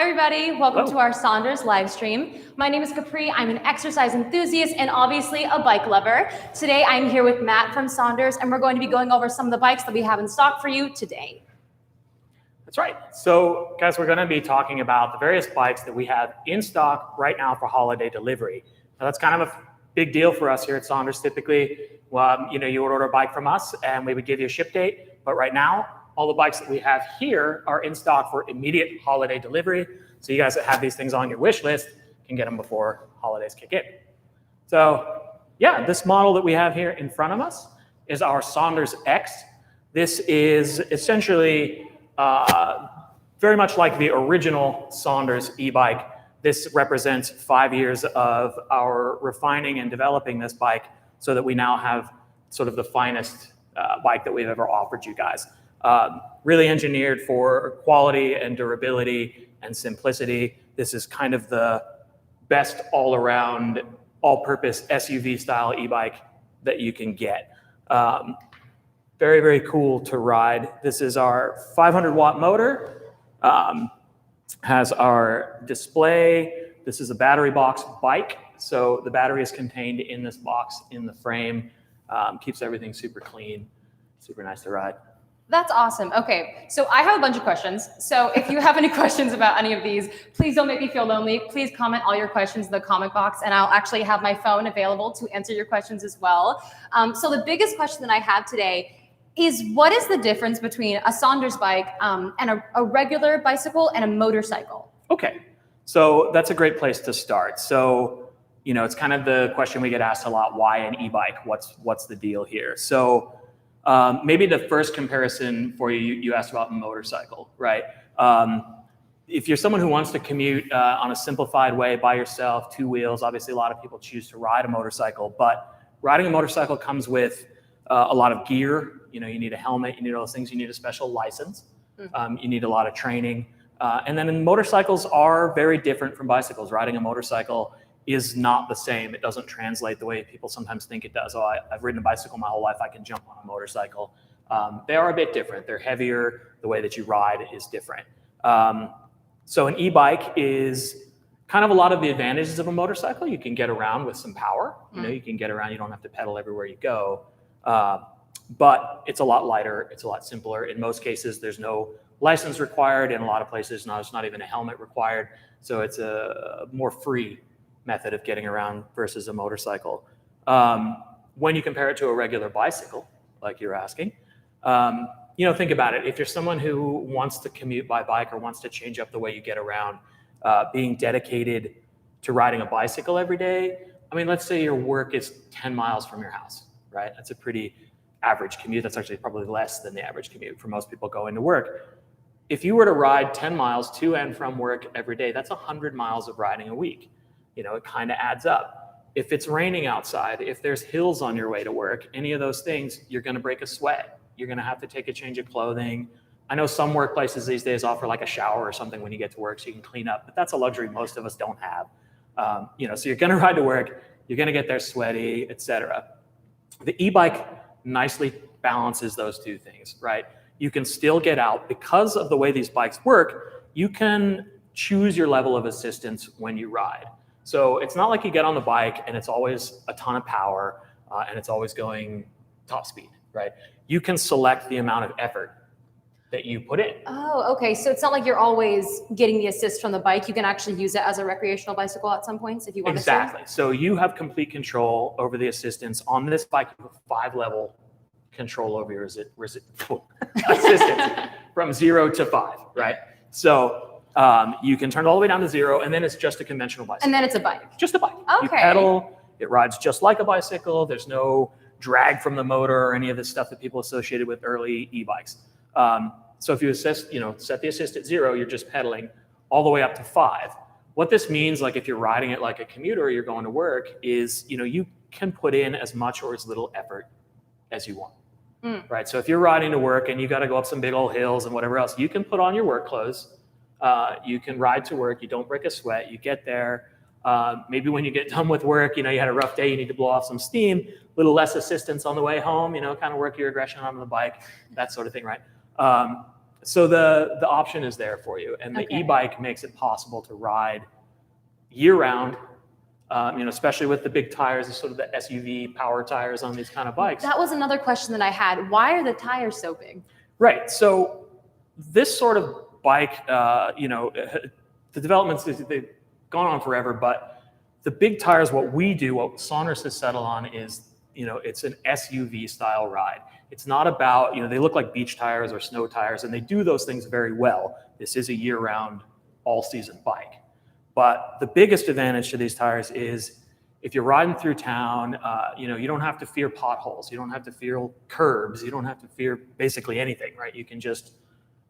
everybody. Welcome Hello. to our Saunders live stream. My name is Capri. I'm an exercise enthusiast and obviously a bike lover. Today, I'm here with Matt from Saunders, and we're going to be going over some of the bikes that we have in stock for you today. That's right. So, guys, we're going to be talking about the various bikes that we have in stock right now for holiday delivery. Now, that's kind of a big deal for us here at Saunders. Typically, you would order a bike from us, and we would give you a ship date. But right now, all the bikes that we have here are in stock for immediate holiday delivery. So you guys that have these things on your wish list can get them before holidays kick in. So yeah, this model that we have here in front of us is our Saunders X. This is essentially very much like the original Saunders e-bike. This represents 5 years of our refining and developing this bike so that we now have sort of the finest bike that we've ever offered you guys. Really engineered for quality and durability and simplicity. This is kind of the best all-around, all-purpose SUV style e-bike that you can get. Very, very cool to ride. This is our 500-watt motor. Has our display. This is a battery box bike. So the battery is contained in this box in the frame. Keeps everything super clean, super nice to ride. That's awesome. Okay, so I have a bunch of questions. So if you have any questions about any of these, please don't make me feel lonely. Please comment all your questions in the comment box, and I'll actually have my phone available to answer your questions as well. So the biggest question that I have today is, what is the difference between a Saunders bike and a regular bicycle and a motorcycle? Okay, so that's a great place to start. So, it's kind of the question we get asked a lot, why an e-bike? What's the deal here? So maybe the first comparison for you asked about motorcycle, right? If you're someone who wants to commute on a simplified way by yourself, two wheels, obviously a lot of people choose to ride a motorcycle, but riding a motorcycle comes with a lot of gear. You need a helmet, you need all those things, you need a special license, you need a lot of training. And then motorcycles are very different from bicycles. Riding a motorcycle is not the same. It doesn't translate the way people sometimes think it does. Oh, I've ridden a bicycle my whole life, I can jump on a motorcycle. They are a bit different. They're heavier. The way that you ride is different. So an e-bike is kind of a lot of the advantages of a motorcycle. You can get around with some power. You can get around. You don't have to pedal everywhere you go. But it's a lot lighter. It's a lot simpler. In most cases, there's no license required. In a lot of places, there's not even a helmet required. So it's a more free method of getting around versus a motorcycle. When you compare it to a regular bicycle, like you're asking, think about it. If you're someone who wants to commute by bike or wants to change up the way you get around, being dedicated to riding a bicycle every day, let's say your work is 10 miles from your house, right? That's a pretty average commute. That's actually probably less than the average commute for most people going to work. If you were to ride 10 miles to and from work every day, that's 100 miles of riding a week. It kind of adds up. If it's raining outside, if there's hills on your way to work, any of those things, you're going to break a sweat. You're going to have to take a change of clothing. I know some workplaces these days offer like a shower or something when you get to work so you can clean up, but that's a luxury most of us don't have. So you're going to ride to work, you're going to get there sweaty, etc. The e-bike nicely balances those two things, right? You can still get out. Because of the way these bikes work, you can choose your level of assistance when you ride. So it's not like you get on the bike and it's always a ton of power and it's always going top speed, right? You can select the amount of effort that you put in. Oh, okay. So it's not like you're always getting the assist from the bike. You can actually use it as a recreational bicycle at some points if you want to. Exactly. So you have complete control over the assistance. On this bike, you have 5-level control over your assistance from 0 to 5, right? So you can turn it all the way down to 0, and then it's just a conventional bicycle. And then it's a bike. Just a bike. Okay. You pedal, it rides just like a bicycle. There's no drag from the motor or any of the stuff that people associated with early e-bikes. So if you set the assist at 0, you're just pedaling all the way up to 5. What this means, like if you're riding it like a commuter, you're going to work, is you can put in as much or as little effort as you want. Right? So if you're riding to work and you got to go up some big old hills and whatever else, you can put on your work clothes. You can ride to work. You don't break a sweat. You get there. Maybe when you get done with work, you had a rough day, you need to blow off some steam, a little less assistance on the way home, kind of work your aggression on the bike, that sort of thing, right? So the option is there for you, and the e-bike makes it possible to ride year round. Especially with the big tires, the sort of the SUV power tires on these kind of bikes. That was another question that I had. Why are the tires so big? Right. So this sort of bike, the developments, they've gone on forever, but the big tires, what Saunders has settled on is, it's an SUV style ride. It's not about, they look like beach tires or snow tires, and they do those things very well. This is a year-round, all-season bike. But the biggest advantage to these tires is if you're riding through town, you don't have to fear potholes. You don't have to fear curbs. You don't have to fear basically anything, right? You can just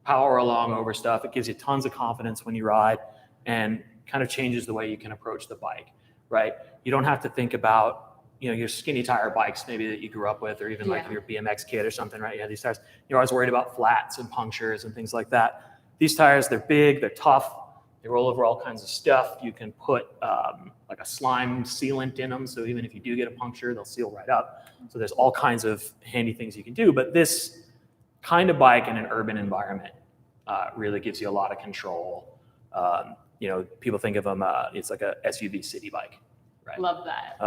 power along over stuff. It gives you tons of confidence when you ride and kind of changes the way you can approach the bike, right? You don't have to think about your skinny tire bikes maybe that you grew up with, or even like your BMX kid or something, right? You have these tires. You're always worried about flats and punctures and things like that. These tires, they're big, they're tough, they roll over all kinds of stuff. You can put like a slime sealant in them, so even if you do get a puncture, they'll seal right up. So there's all kinds of handy things you can do, but this kind of bike in an urban environment really gives you a lot of control. People think of them, it's like a SUV city bike, right? Love that.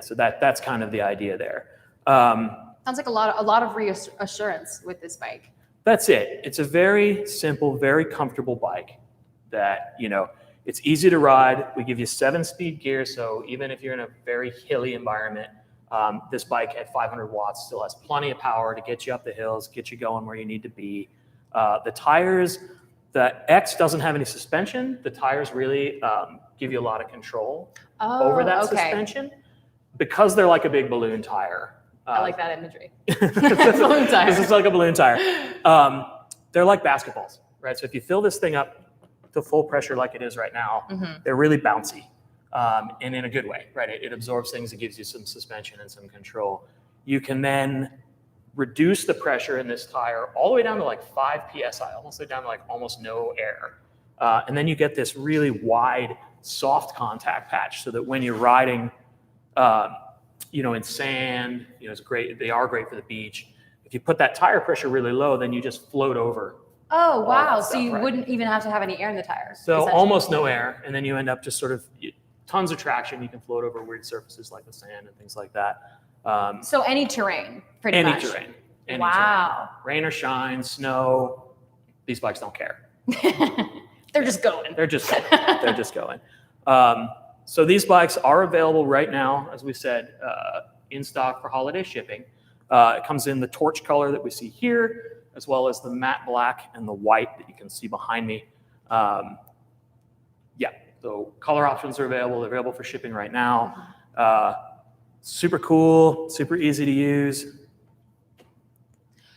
So that's kind of the idea there. Sounds like a lot of reassurance with this bike. That's it. It's a very simple, very comfortable bike that, it's easy to ride. We give you 7-speed gear, so even if you're in a very hilly environment, this bike at 500 watts still has plenty of power to get you up the hills, get you going where you need to be. The tires, the X doesn't have any suspension. The tires really give you a lot of control over that suspension because they're like a big balloon tire. I like that imagery. Balloon tire. This is like a balloon tire. They're like basketballs, right? So if you fill this thing up to full pressure like it is right now, they're really bouncy, and in a good way, right? It absorbs things, it gives you some suspension and some control. You can then reduce the pressure in this tire all the way down to like 5 PSI, almost down to like almost no air. And then you get this really wide, soft contact patch so that when you're riding, in sand, it's great. They are great for the beach. If you put that tire pressure really low, then you just float over. Oh, wow. So you wouldn't even have to have any air in the tires. So almost no air. And then you end up just sort of tons of traction. You can float over weird surfaces like the sand and things like that. So any terrain, pretty much. Any terrain. Wow. Rain or shine, snow, these bikes don't care. They're just going. They're just going. So these bikes are available right now, as we said, in stock for holiday shipping. It comes in the torch color that we see here, as well as the matte black and the white that you can see behind me. So color options are available. They're available for shipping right now. Super cool, super easy to use.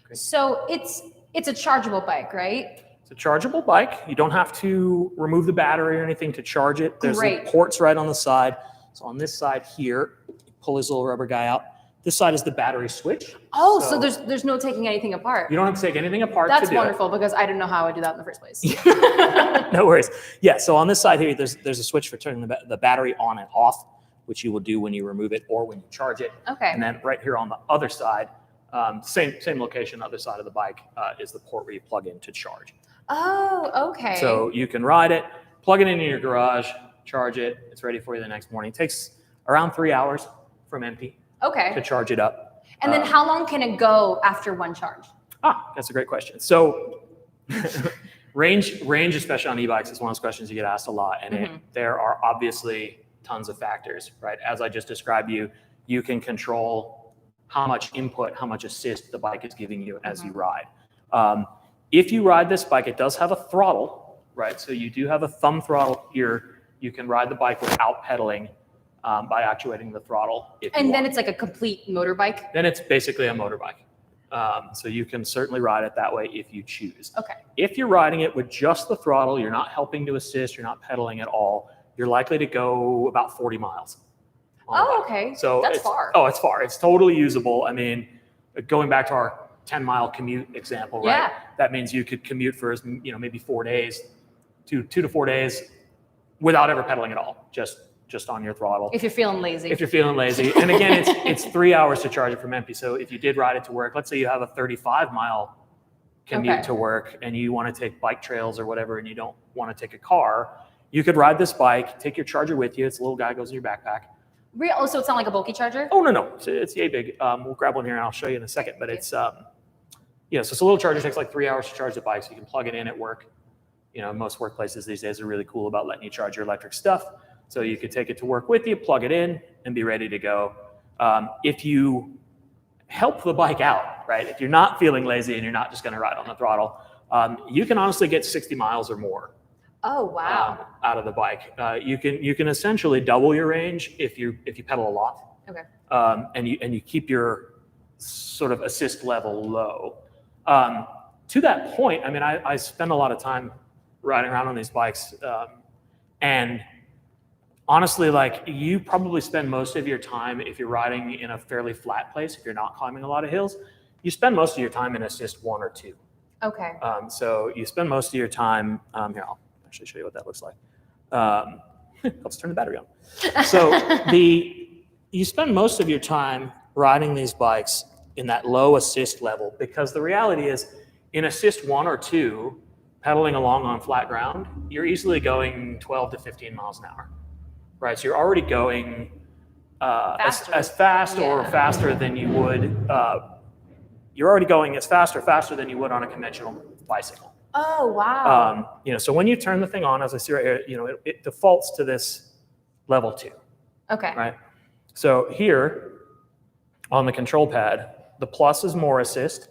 Great. So it's a chargeable bike, right? It's a chargeable bike. You don't have to remove the battery or anything to charge it. There's Great. the ports right on the side. So on this side here, pull this little rubber guy out. This side is the battery switch. Oh, so there's no taking anything apart. You don't have to take anything apart. That's to do wonderful because I didn't know how I would do that in the first place. No worries. Yeah, so on this side here, there's a switch for turning the battery on and off, which you will do when you remove it or when you charge it. Okay. And then right here on the other side, same location, other side of the bike is the port where you plug in to charge. Oh, okay. So you can ride it, plug it into your garage, charge it. It's ready for you the next morning. It takes around 3 hours from empty to charge it up. And then how long can it go after one charge? That's a great question. So range, especially on e-bikes, is one of those questions you get asked a lot. And there are obviously tons of factors, right? As I just described you can control how much input, how much assist the bike is giving you as you ride. If you ride this bike, it does have a throttle, right? So you do have a thumb throttle here. You can ride the bike without pedaling by actuating the throttle. And then it's like a complete motorbike? Then it's basically a motorbike. So you can certainly ride it that way if you choose. Okay. If you're riding it with just the throttle, you're not helping to assist, you're not pedaling at all, you're likely to go about 40 miles. Okay. So that's far. Oh, it's far. It's totally usable. I mean, going back to our 10-mile commute example, right? Yeah. That means you could commute for maybe 4 days, 2 to 4 days, without ever pedaling at all, just on your throttle. If you're feeling lazy. And again, it's 3 hours to charge it from empty. So if you did ride it to work, let's say you have a 35-mile commute to work and you want to take bike trails or whatever and you don't want to take a car, you could ride this bike, take your charger with you. It's a little guy, goes in your backpack. Oh, so it's not like a bulky charger? Oh, no. It's yay big. We'll grab one here and I'll show you in a second. But it's, so it's a little charger. It takes like 3 hours to charge the bike, so you can plug it in at work. Most workplaces these days are really cool about letting you charge your electric stuff. So you could take it to work with you, plug it in, and be ready to go. If you help the bike out, right? If you're not feeling lazy and you're not just going to ride on the throttle, you can honestly get 60 miles or more. Oh, wow. Out of the bike. You can essentially double your range if you pedal a lot. Okay. And you keep your sort of assist level low. To that point, I mean, I spend a lot of time riding around on these bikes, and honestly, like, you probably spend most of your time, if you're riding in a fairly flat place, if you're not climbing a lot of hills, you spend most of your time in assist 1 or 2. Okay. So you spend most of your time, here, I'll actually show you what that looks like. Helps turn the battery on. So you spend most of your time riding these bikes in that low assist level, because the reality is, in assist 1 or 2, pedaling along on flat ground, you're easily going 12 to 15 miles an hour, right? So you're already going as fast or faster than you would, you're already going as fast or faster than you would on a conventional bicycle. Oh, wow. So when you turn the thing on, as I see right here, it defaults to this level 2. Okay. Right? So here on the control pad, the plus is more assist,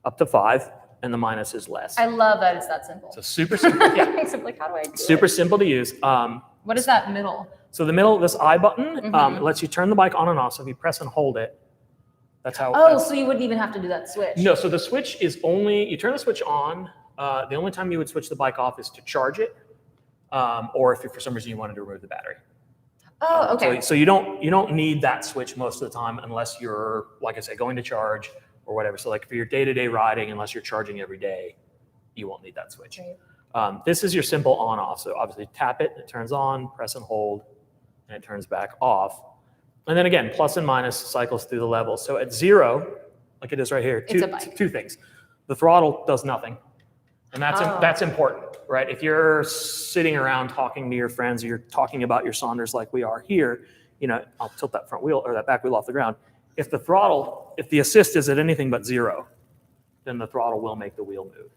up to 5, and the minus is less. I love that it's that simple. So super simple. Yeah. Like, how do I do Super it? simple to use. What is that middle? So the middle, this I button, lets you turn the bike on and off. So if you press and hold it, that's how. Oh, so you wouldn't even have to do that switch. No, so the switch is only, you turn the switch on. The only time you would switch the bike off is to charge it, or if for some reason you wanted to remove the battery. Oh, okay. So you don't need that switch most of the time unless you're, like I say, going to charge or whatever. So like for your day-to-day riding, unless you're charging every day, you won't need that switch. Right. This is your simple on-off. So obviously tap it, it turns on, press and hold, and it turns back off. And then again, plus and minus cycles through the levels. So at 0, like it is right here, two things. The throttle does nothing. And that's important, right? If you're sitting around talking to your friends, or you're talking about your Sondors like we are here, I'll tilt that front wheel or that back wheel off the ground. If the assist is at anything but 0, then the throttle will make the wheel move.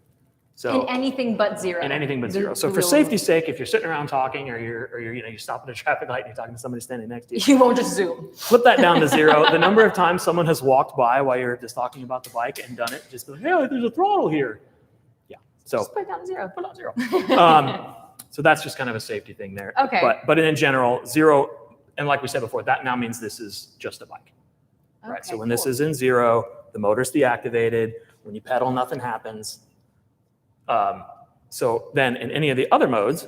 So in anything but 0. In anything but 0. So for safety's sake, if you're sitting around talking, or you stop at a traffic light and you're talking to somebody standing next to you, you won't just zoom. Flip that down to 0. The number of times someone has walked by while you're just talking about the bike and done it, just be like, hey, there's a throttle here. So just put it down to 0. Put it on 0. So that's just kind of a safety thing there. Okay. But in general, 0, and like we said before, that now means this is just a bike. Okay, right. So when this is in 0, the motor's deactivated. When you pedal, nothing happens. So then in any of the other modes,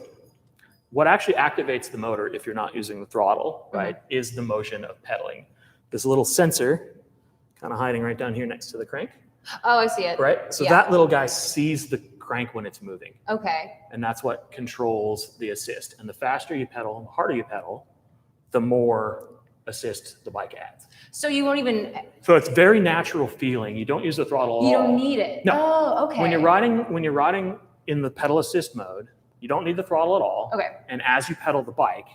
what actually activates the motor if you're not using the throttle, right, is the motion of pedaling. This little sensor kind of hiding right down here next to the crank. Oh, I see it. Right. So that little guy sees the crank when it's moving. Okay. And that's what controls the assist. And the faster you pedal and the harder you pedal, the more assist the bike adds. So you won't even. So it's very natural feeling. You don't use the throttle at all. You don't need it. No. Oh, okay. When you're riding in the pedal assist mode, you don't need the throttle at all. Okay. And as you pedal the bike,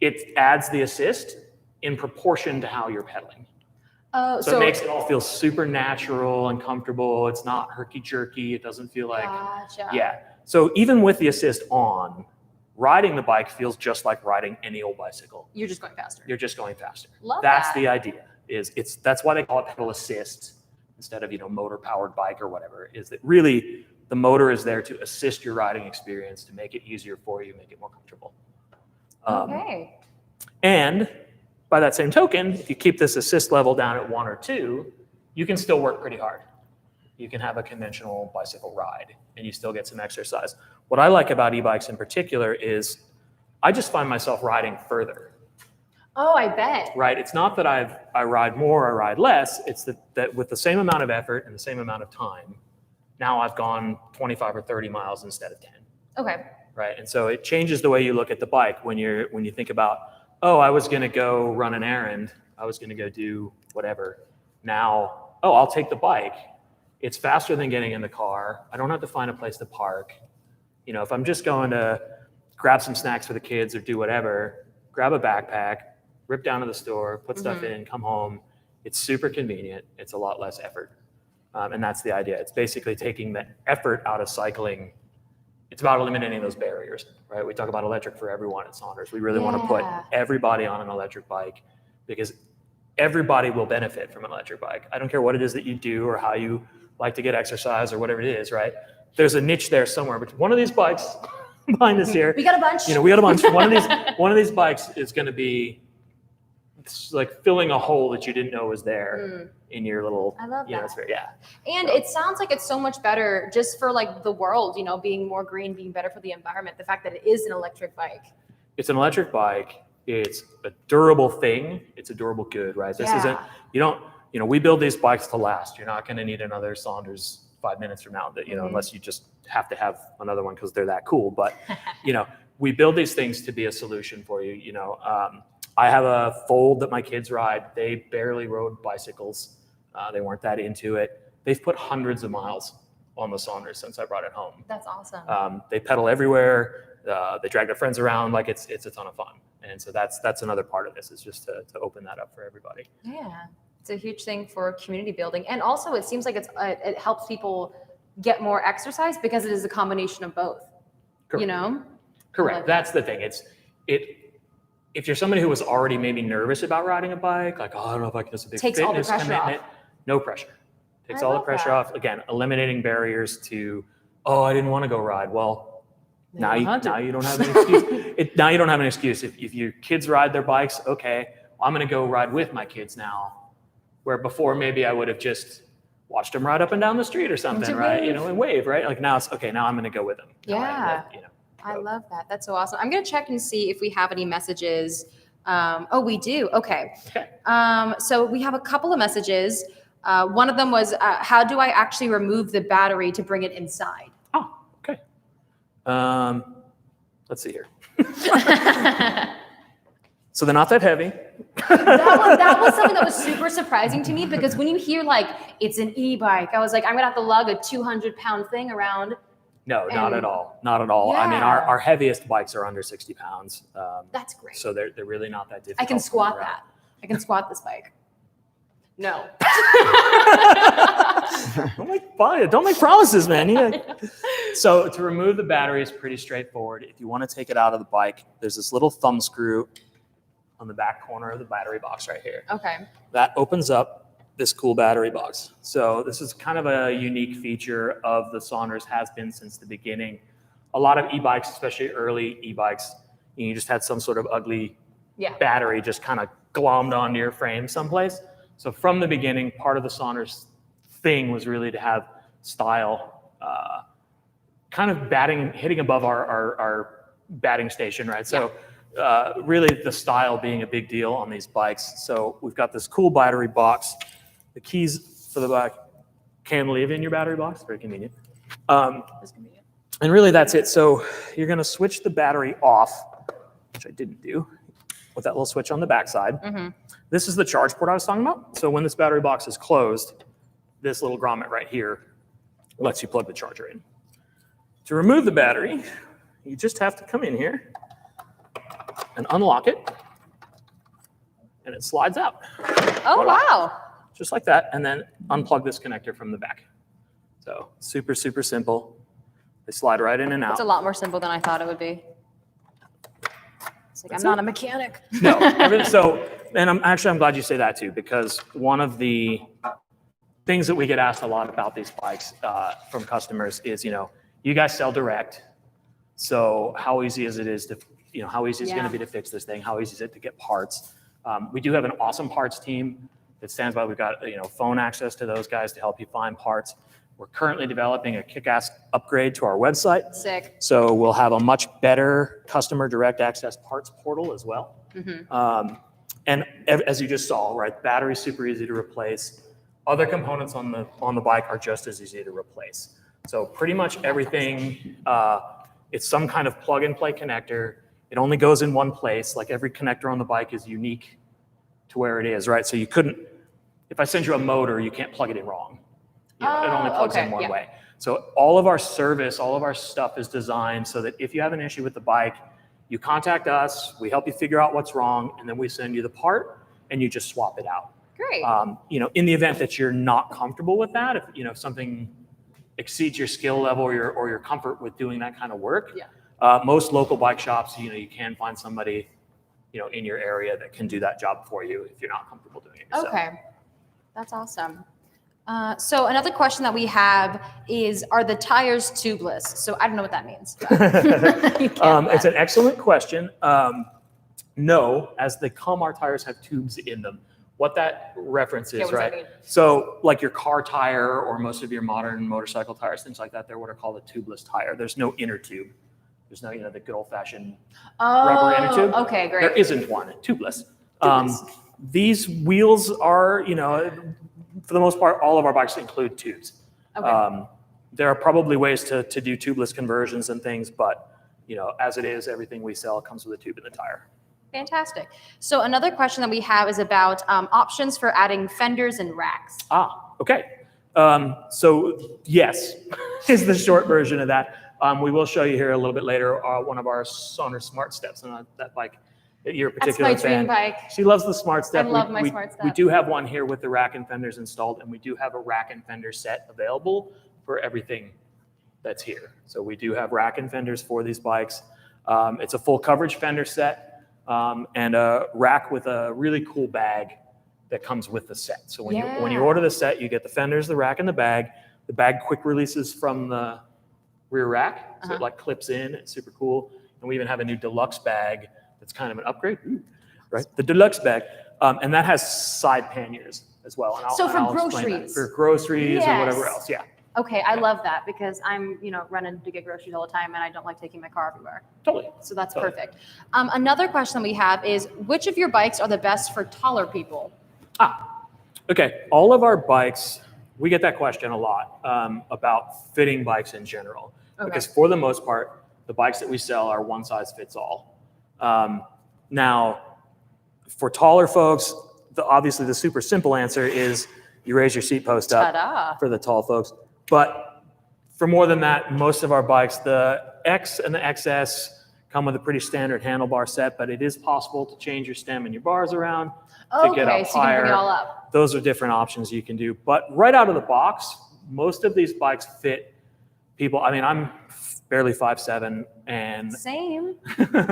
it adds the assist in proportion to how you're pedaling. So it makes it all feel super natural and comfortable. It's not herky-jerky. It doesn't feel like, yeah. So even with the assist on, riding the bike feels just like riding any old bicycle. You're just going faster. You're just going faster. That's the idea. That's why they call it pedal assist instead of motor-powered bike or whatever. Is that really the motor is there to assist your riding experience, to make it easier for you, make it more comfortable. Okay. And by that same token, if you keep this assist level down at 1 or 2, you can still work pretty hard. You can have a conventional bicycle ride and you still get some exercise. What I like about e-bikes in particular is I just find myself riding further. Oh, I bet. Right? It's not that I ride more or ride less. It's that with the same amount of effort and the same amount of time, now I've gone 25 or 30 miles instead of 10. Okay. Right? And so it changes the way you look at the bike when you think about, oh, I was going to go run an errand. I was going to go do whatever. Now, oh, I'll take the bike It's faster than getting in the car. I don't have to find a place to park. You know, if I'm just going to grab some snacks for the kids or do whatever, grab a backpack, rip down to the store, put stuff in, come home. It's super convenient. It's a lot less effort. And that's the idea. It's basically taking the effort out of cycling. It's about eliminating those barriers, right? We talk about electric for everyone at Saunders. We really want to put everybody on an electric bike because everybody will benefit from an electric bike. I don't care what it is that you do or how you like to get exercise or whatever it is, right? There's a niche there somewhere. But one of these bikes behind us here, we got a bunch. You know, we got a bunch. One of these bikes is going to be like filling a hole that you didn't know was there in your little. I love that. It's very, And it sounds like it's so much better just for like the world, you know, being more green, being better for the environment. The fact that it is an electric bike. It's an electric bike. It's a durable thing. It's a durable good, right? This isn't. We build these bikes to last. You're not going to need another Saunders 5 minutes from now. That unless you just have to have another one because they're that cool. But we build these things to be a solution for you. I have a Fold that my kids ride. They barely rode bicycles. They weren't that into it. They've put hundreds of miles on the Saunders since I brought it home. That's awesome. They pedal everywhere. They drag their friends around. Like it's a ton of fun. And so that's another part of this is just to open that up for everybody. Yeah, it's a huge thing for community building. And also it seems like it helps people get more exercise because it is a combination of both. Correct. Correct. That's the thing. If you're somebody who was already maybe nervous about riding a bike, like, I don't know if I can, it's a big takes all the fitness pressure commitment. off. No pressure. Takes all the pressure off. Again, eliminating barriers to, I didn't want to go ride. Well, now you don't have an excuse. Now you don't have an excuse. If your kids ride their bikes, okay, I'm going to go ride with my kids now. Where before maybe I would have just watched them ride up and down the street or something, right? And wave, right? Like now it's okay. Now I'm going to go with them. Yeah. I love that. That's so awesome. I'm going to check and see if we have any messages. We do. Okay. So we have a couple of messages. One of them was, how do I actually remove the battery to bring it inside? Oh, okay. Let's see here. So they're not that heavy. that was something that was super surprising to me because when you hear like it's an e-bike, I was like, I'm going to have to lug a 200-pound thing around. No, not at all. Not at all. Yeah. I mean, our heaviest bikes are under 60 pounds. That's great. So they're really not that difficult. I can squat that. I can squat this bike. No. Don't make promises, man. So to remove the battery is pretty straightforward. If you want to take it out of the bike, there's this little thumb screw on the back corner of the battery box right here. Okay. That opens up this cool battery box. So this is kind of a unique feature of the Saunders, has been since the beginning. A lot of e-bikes, especially early e-bikes, you just had some sort of ugly battery just kind of glommed onto your frame someplace. So from the beginning, part of the Saunders thing was really to have style, kind of hitting above our batting station, right? So really the style being a big deal on these bikes. So we've got this cool battery box. The keys for the bike can live in your battery box. Very convenient. That's convenient. And really that's it. So you're going to switch the battery off, which I didn't do, with that little switch on the backside. This is the charge port I was talking about. So when this battery box is closed, this little grommet right here lets you plug the charger in. To remove the battery, you just have to come in here and unlock it, and it slides out. Oh, wow. Just like that, and then unplug this connector from the back. So super, super simple. They slide right in and out. It's a lot more simple than I thought it would be. It's like, I'm not a mechanic. No, I'm glad you say that too, because one of the things that we get asked a lot about these bikes from customers is, you guys sell direct, so how easy is it going to be to fix this thing? How easy is it to get parts? We do have an awesome parts team that stands by. We've got phone access to those guys to help you find parts. We're currently developing a kick-ass upgrade to our website. Sick. So we'll have a much better customer direct access parts portal as well. And as you just saw, right, battery's super easy to replace. Other components on the bike are just as easy to replace. So pretty much everything, it's some kind of plug-and-play connector. It only goes in one place. Like every connector on the bike is unique to where it is, right? So you couldn't, if I send you a motor, you can't plug it in wrong. It only plugs in one way. So all of our service, all of our stuff is designed so that if you have an issue with the bike, you contact us, we help you figure out what's wrong, and then we send you the part and you just swap it out. Great. In the event that you're not comfortable with that, if something exceeds your skill level or your comfort with doing that kind of work, most local bike shops, you can find somebody, in your area that can do that job for you if you're not comfortable doing it yourself. Okay, that's awesome. So another question that we have is, are the tires tubeless? So I don't know what that means. It's an excellent question. No, as they come, our tires have tubes in them. What that reference is, right? So like your car tire or most of your modern motorcycle tires, things like that, they're what are called a tubeless tire. There's no inner tube. There's no, the good old fashioned rubber inner tube. Okay, great. There isn't one, tubeless. These wheels are, for the most part, all of our bikes include tubes. Okay. There are probably ways to do tubeless conversions and things, but as it is, everything we sell comes with a tube in the tire. Fantastic. So another question that we have is about options for adding fenders and racks. Okay. So yes, is the short version of that. We will show you here a little bit later one of our SONDORS Smart Steps on that bike. Your particular That's my dream bike. She loves the Smart Step. I love my Smart Step. We do have one here with the rack and fenders installed, and we do have a rack and fender set available for everything that's here. So we do have rack and fenders for these bikes. It's a full coverage fender set. And a rack with a really cool bag that comes with the set. So when you order the set, you get the fenders, the rack, and the bag. The bag quick releases from the rear rack, so it like clips in. It's super cool. And we even have a new deluxe bag that's kind of an upgrade, right? The deluxe bag, and that has side panniers as well. And for groceries, or whatever else, Okay, I love that because I'm, running to get groceries all the time and I don't like taking my car everywhere. Totally. So that's perfect. Another question we have is, which of your bikes are the best for taller people? Okay. All of our bikes, we get that question a lot about fitting bikes in general. Okay. Because for the most part, the bikes that we sell are one size fits all. Now, for taller folks, obviously the super simple answer is you raise your seat post up for the tall folks. But for more than that, most of our bikes, the X and the XS come with a pretty standard handlebar set, but it is possible to change your stem and your bars around to get up higher. So you can bring it all up. Those are different options you can do. But right out of the box, most of these bikes fit people. I mean, I'm barely 5'7", and same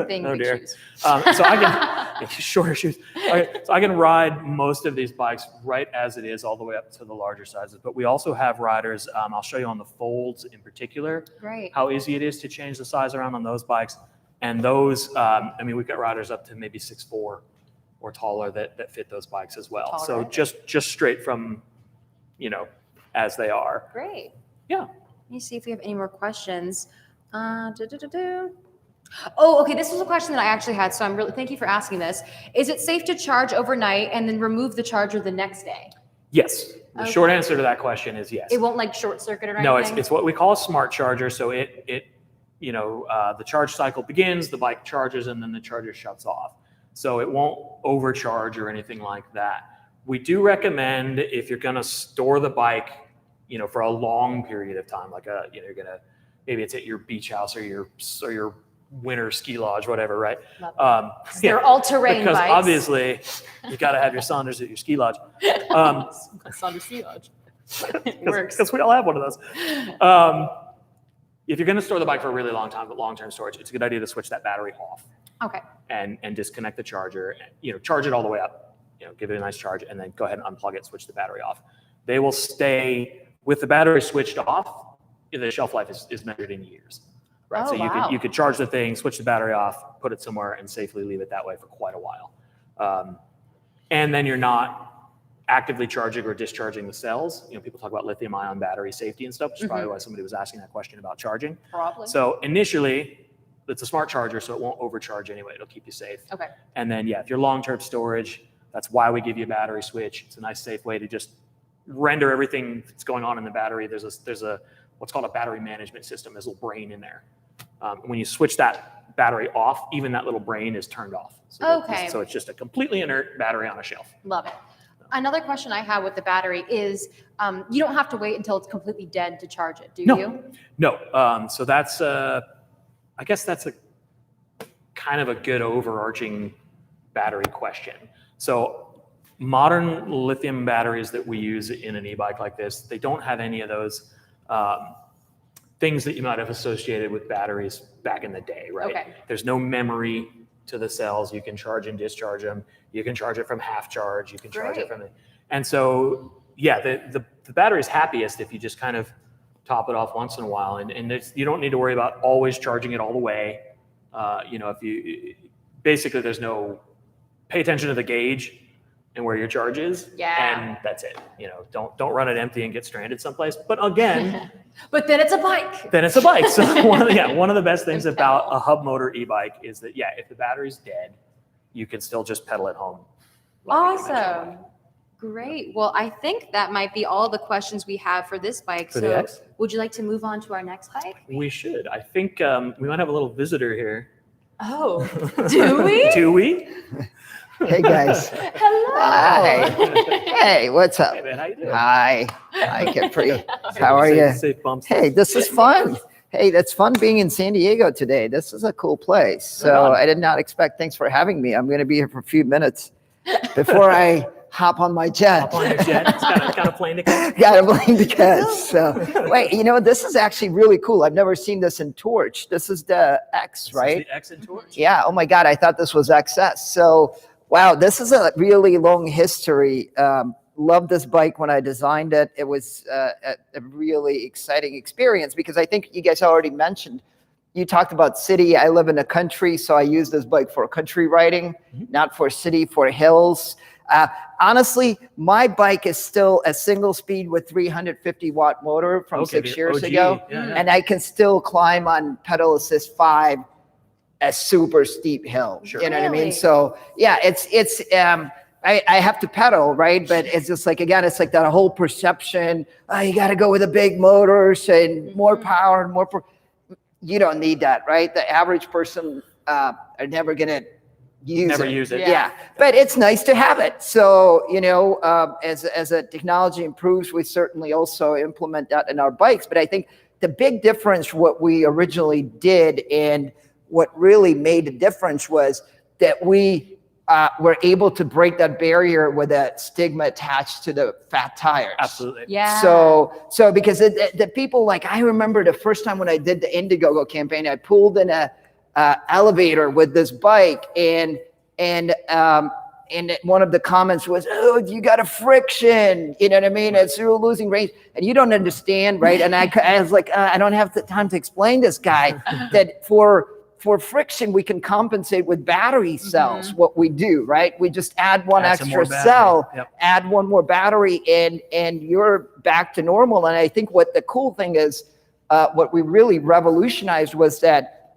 thing. Oh dear. So I can shorter shoes. Okay, so I can ride most of these bikes right as it is, all the way up to the larger sizes. But we also have riders. I'll show you on the folds in particular. Great. How easy it is to change the size around on those bikes. And those, we've got riders up to maybe 6'4" or taller that fit those bikes as well. Taller. So just straight from, as they are. Great. Yeah. Let me see if we have any more questions. Oh, okay. This was a question that I actually had, so thank you for asking this. Is it safe to charge overnight and then remove the charger the next day? Yes. The short answer to that question is yes. It won't short circuit or anything? No, it's what we call a smart charger. So the charge cycle begins, the bike charges, and then the charger shuts off. So it won't overcharge or anything like that. We do recommend, if you're going to store the bike, for a long period of time, you're going to, maybe it's at your beach house or your winter ski lodge, whatever, right? They're all-terrain because bikes. Obviously, you got to have your SONDORS at your ski lodge. SONDORS ski lodge. It works. Because we all have one of those. If you're going to store the bike for a really long time, but long-term storage, it's a good idea to switch that battery off. Okay. And disconnect the charger. Charge it all the way up. Give it a nice charge, and then go ahead and unplug it. Switch the battery off. They will stay with the battery switched off. The shelf life is measured in years, right? So you could charge the thing, switch the battery off, put it somewhere, and safely leave it that way for quite a while. And then you're not actively charging or discharging the cells. People talk about lithium-ion battery safety and stuff, which is probably why somebody was asking that question about charging. Probably. So initially, it's a smart charger, so it won't overcharge anyway. It'll keep you safe. Okay. And then, if you're long-term storage, that's why we give you a battery switch. It's a nice, safe way to just render everything that's going on in the battery. There's a what's called a battery management system. There's a little brain in there. When you switch that battery off, even that little brain is turned off. So it's just a completely inert battery on a shelf. Love it. Another question I have with the battery is, you don't have to wait until it's completely dead to charge it, do No. you? No. So that's, I guess that's a kind of a good overarching battery question. So modern lithium batteries that we use in an e-bike like this, they don't have any of those things that you might have associated with batteries back in the day, right? Okay. There's no memory to the cells. You can charge and discharge them. You can charge it from half charge. You can charge it from, and so yeah, the battery's happiest if you just kind of top it off once in a while, and you don't need to worry about always charging it all the way. If you basically there's no pay attention to the gauge and where your charge is, and that's it. Don't run it empty and get stranded someplace. But again, but then it's a bike. So one of the best things about a hub motor e-bike is that if the battery's dead, you can still just pedal it home. Awesome. Great. Well, I think that might be all the questions we have for this bike. For the X? Would you like to move on to our next bike? We should. I think we might have a little visitor here. Oh, do we? Do we? Hey guys. Hello. Hi. Hey, what's up? Hey man, how you doing? Hi, Capri. How are you? Safe bumps. Hey, this is fun. Hey, that's fun being in San Diego today. This is a cool place. So I did not expect. Thanks for having me. I'm going to be here for a few minutes before I hop on my jet. Hop on your jet. It's got a plane to catch. Got a plane to catch. So wait, this is actually really cool. I've never seen this in Torch. This is the X, right? This is the X in Torch. Yeah. Oh my God, I thought this was XS. So wow, this is a really long history. Loved this bike when I designed it. It was a really exciting experience because I think you guys already mentioned, you talked about city. I live in the country, so I use this bike for country riding, not for city, for hills. Honestly, my bike is still a single speed with 350 watt motor from 6 years ago. And I can still climb on pedal assist 5 a super steep hill. Sure. You know what I mean? So yeah, I have to pedal, right? But it's just like, again, it's like that whole perception. You got to go with the big motors and more power and more. You don't need that, right? The average person are never going to use it. Yeah. But it's nice to have it. So, as a technology improves, we certainly also implement that in our bikes. But I think the big difference, what we originally did and what really made a difference was that we were able to break that barrier with that stigma attached to the fat tires. Absolutely. Yeah. So because the people, I remember the first time when I did the Indiegogo campaign, I pulled in a elevator with this bike and one of the comments was, "Oh, you got a friction." You know what I mean? It's you're losing range, and you don't understand, right? And I was like, I don't have the time to explain this guy that for friction, we can compensate with battery cells, what we do, right? We just add one extra cell, add one more battery, and you're back to normal. And I think what the cool thing is, what we really revolutionized was that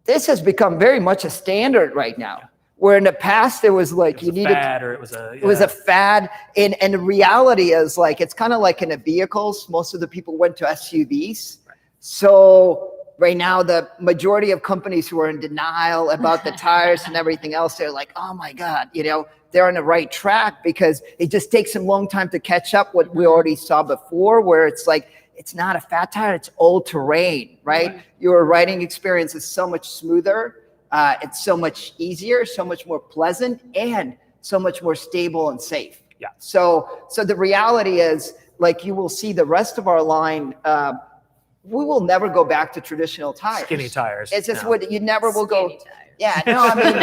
this has become very much a standard right now. Where in the past, it was like you needed, it was a fad. And the reality is it's kind of like in the vehicles, most of the people went to SUVs. Right. So right now, the majority of companies who are in denial about the tires and everything else, they're like, oh my God, they're on the right track because it just takes them a long time to catch up what we already saw before, where it's like, it's not a fat tire, it's all terrain, right? Your riding experience is so much smoother. It's so much easier, so much more pleasant, and so much more stable and safe. Yeah. So the reality is, you will see the rest of our line, we will never go back to traditional tires. Skinny tires. It's just what you never will go. Skinny tires. Yeah, no, I mean,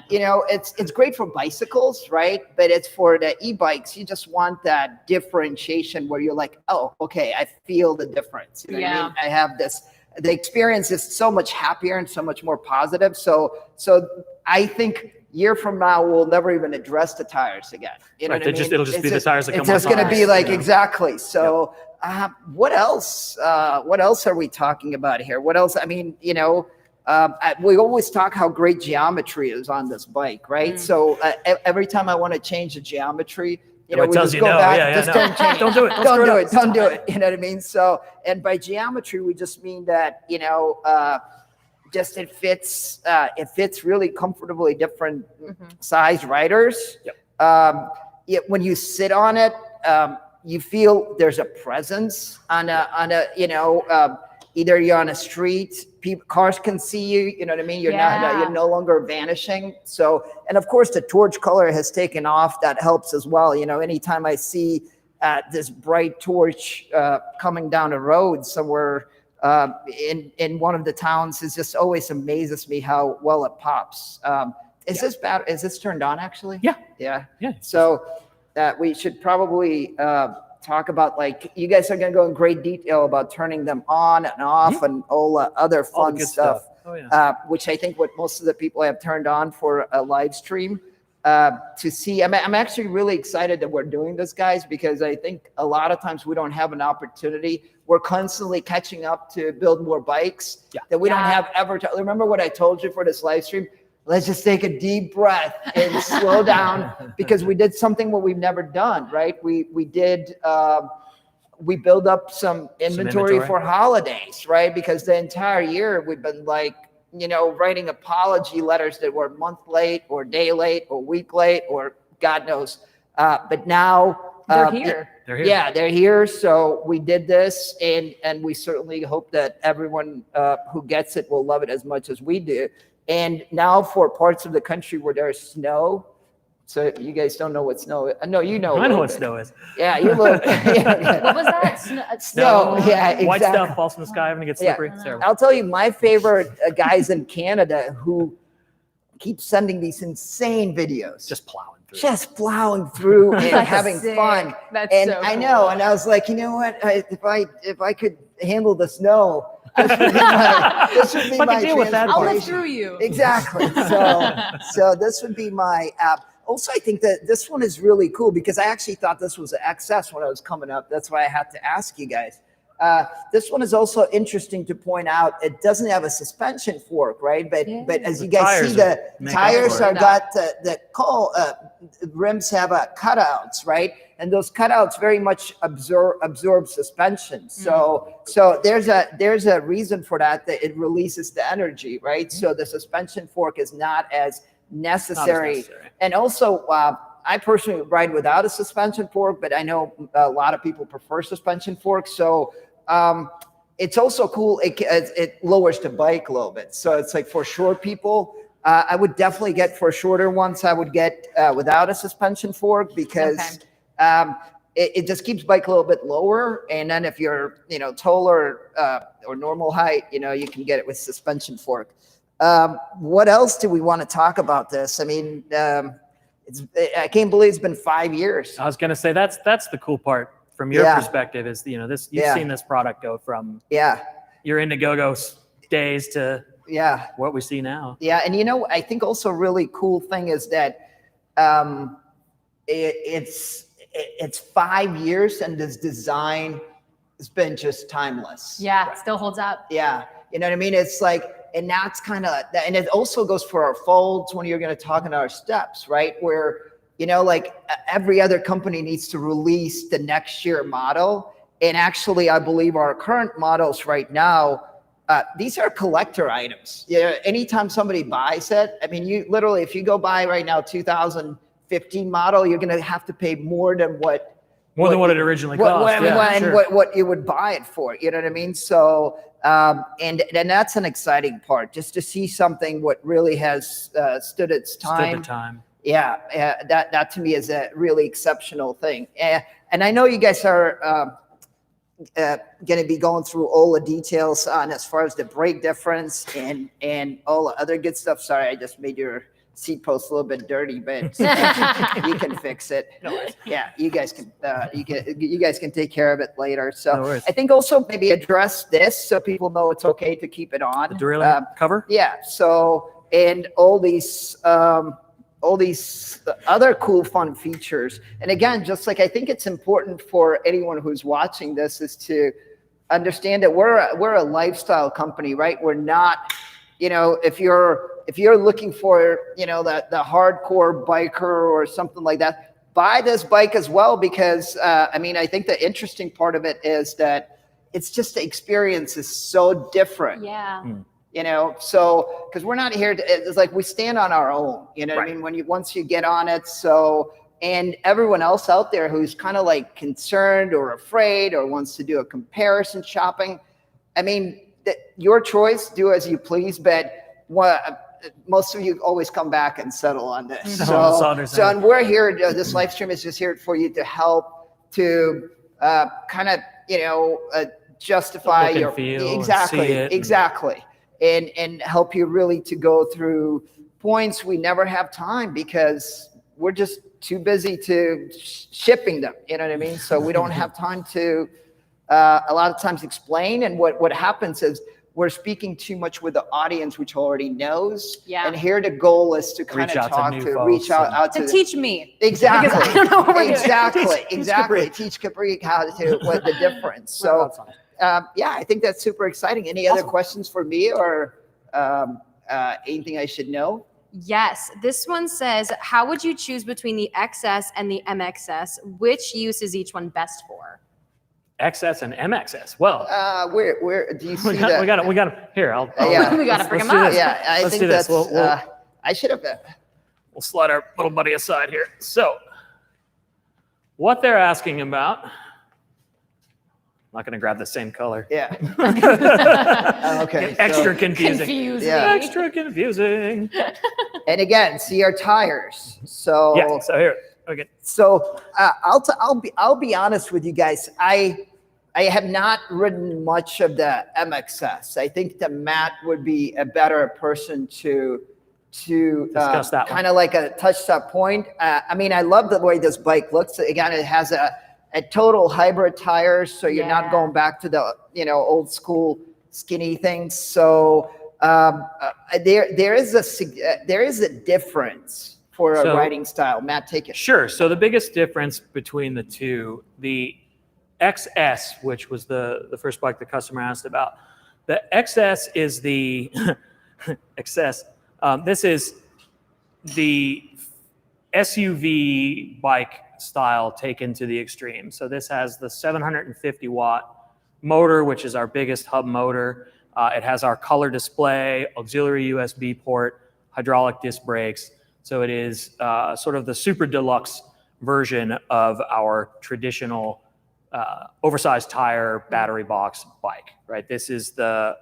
it's great for bicycles, right? But it's for the e-bikes. You just want that differentiation where you're like, oh, okay, I feel the difference. You know what I mean? I have this. The experience is so much happier and so much more positive. So I think year from now we'll never even address the tires again. You know what I mean? It'll just be the tires that come on. It's just going to be exactly. So what else? What else are we talking about here? What else? I mean, we always talk how great geometry is on this bike, right? So every time I want to change the geometry, we just go back, just don't change. Don't do it. Don't do it. You know what I mean? So, and by geometry, we just mean that, just it fits really comfortably different size riders. when you sit on it, you feel there's a presence on a either you're on a street, cars can see you, you know what I mean? You're you're no longer vanishing. So, and of course the torch color has taken off. That helps as well. You know, anytime I see this bright torch coming down a road somewhere in one of the towns, it just always amazes me how well it pops. Is this bad? Is this turned on actually? Yeah. So we should probably talk about, like, you guys are going to go in great detail about turning them on and off and all other fun stuff, which I think what most of the people have turned on for a live stream to see. I'm actually really excited that we're doing this, guys, because I think a lot of times we don't have an opportunity. We're constantly catching up to build more bikes that we don't have ever. Remember what I told you for this live stream? Let's just take a deep breath and slow down, because we did something what we've never done, right? We build up some inventory for holidays, right? Because the entire year we've been like, writing apology letters that were a month late or day late or week late or God knows. But now they're here. Yeah, they're here. So we did this, and we certainly hope that everyone who gets it will love it as much as we do. And now for parts of the country where there's snow, so you guys don't know what snow is. No, you know. I know what snow is. Yeah, you look. What was that? Snow. Yeah, exactly. White stuff falls from the sky when it gets slippery. I'll tell you, my favorite guys in Canada who keep sending these insane videos. Just plowing through and having fun. That's and so cool. I know, and I was like, you know what? If I could handle the snow, this would be my deal with that. I'll live through you. Exactly. So this would be my app. Also, I think that this one is really cool because I actually thought this was an XS when I was coming up. That's why I had to ask you guys. This one is also interesting to point out. It doesn't have a suspension fork, right? But as you guys see, the tires are got the rims have cutouts, right? And those cutouts very much absorb suspension. So there's a reason for that it releases the energy, right? So the suspension fork is not as necessary. And also, I personally ride without a suspension fork, but I know a lot of people prefer suspension forks. So it's also cool. It lowers the bike a little bit. So it's like for short people, I would definitely get for shorter ones. I would get without a suspension fork because it just keeps bike a little bit lower. And then if you're taller or normal height, you can get it with suspension fork. What else do we want to talk about this? I mean, I can't believe it's been 5 years. I was going to say that's the cool part from your perspective is this you've seen this product go from your Indiegogo days to what we see now. Yeah, and I think also a really cool thing is that it's 5 years and this design has been just timeless. Yeah, it still holds up. Yeah, you know what I mean? It's like. And that's kind of, and it also goes for our folds when you're going to talk about our steps, right? Where, like every other company needs to release the next year model. And actually, I believe our current models right now, these are collector items. Anytime somebody buys it, I mean, you literally, if you go buy right now, 2015 model, you're going to have to pay more than what it originally cost. What you would buy it for, you know what I mean? So, and that's an exciting part, just to see something what really has stood its time. Stood the time. Yeah, that to me is a really exceptional thing. And I know you guys are going to be going through all the details on as far as the brake difference and all the other good stuff. Sorry, I just made your seat post a little bit dirty, but you can fix it. No worries. Yeah, you guys can take care of it later. So no I think also maybe address this so people know it's okay to keep it on. The derailleur cover. Yeah. So and all these other cool fun features. And again, just like I think it's important for anyone who's watching this is to understand that we're a lifestyle company, right? We're not, if you're looking for, the hardcore biker or something like that, buy this bike as well, because I think the interesting part of it is that it's just the experience is so different. Yeah. So because we're not here to, it's like we stand on our own, what I mean? Once you get on it. So and everyone else out there who's kind of like concerned or afraid or wants to do a comparison shopping, I mean, your choice, do as you please, but most of you always come back and settle on this. So and we're here, this live stream is just here for you to help to kind of, justify your, exactly. And help you really to go through points. We never have time because we're just too busy to shipping them. You know what I mean? So we don't have time to a lot of times explain. And what happens is we're speaking too much with the audience, which already knows. Yeah. And here the goal is to kind of talk to reach out to teach me. Exactly. Because I don't know what we're exactly. Teach Capri how to what the difference. So yeah, I think that's super exciting. Any other questions for me or anything I should know? Yes, this one says, how would you choose between the XS and the MXS? Which use is each one best for? XS and MXS. Well, where do you see that? We got it. Here, we got to bring them up. Yeah, I think that's. I should have. We'll slide our little buddy aside here. So, what they're asking about. I'm not going to grab the same color. Yeah. Okay. Extra confusing. Yeah. Extra confusing. And again, see our tires. So yeah. So here. Okay. So I'll be honest with you guys. I have not ridden much of the MXS. I think that Matt would be a better person to discuss that kind of like touch that point. I mean, I love the way this bike looks. Again, it has a total hybrid tires, so you're not going back to the old school skinny things. So there is a difference for a riding style. Matt, take it. Sure. So the biggest difference between the two, the XS, which was the first bike the customer asked about, the XS is the XS. This is the SUV bike style taken to the extreme. So this has the 750 watt motor, which is our biggest hub motor. It has our color display, auxiliary USB port, hydraulic disc brakes. So it is sort of the super deluxe version of our traditional oversized tire battery box bike, right? This is the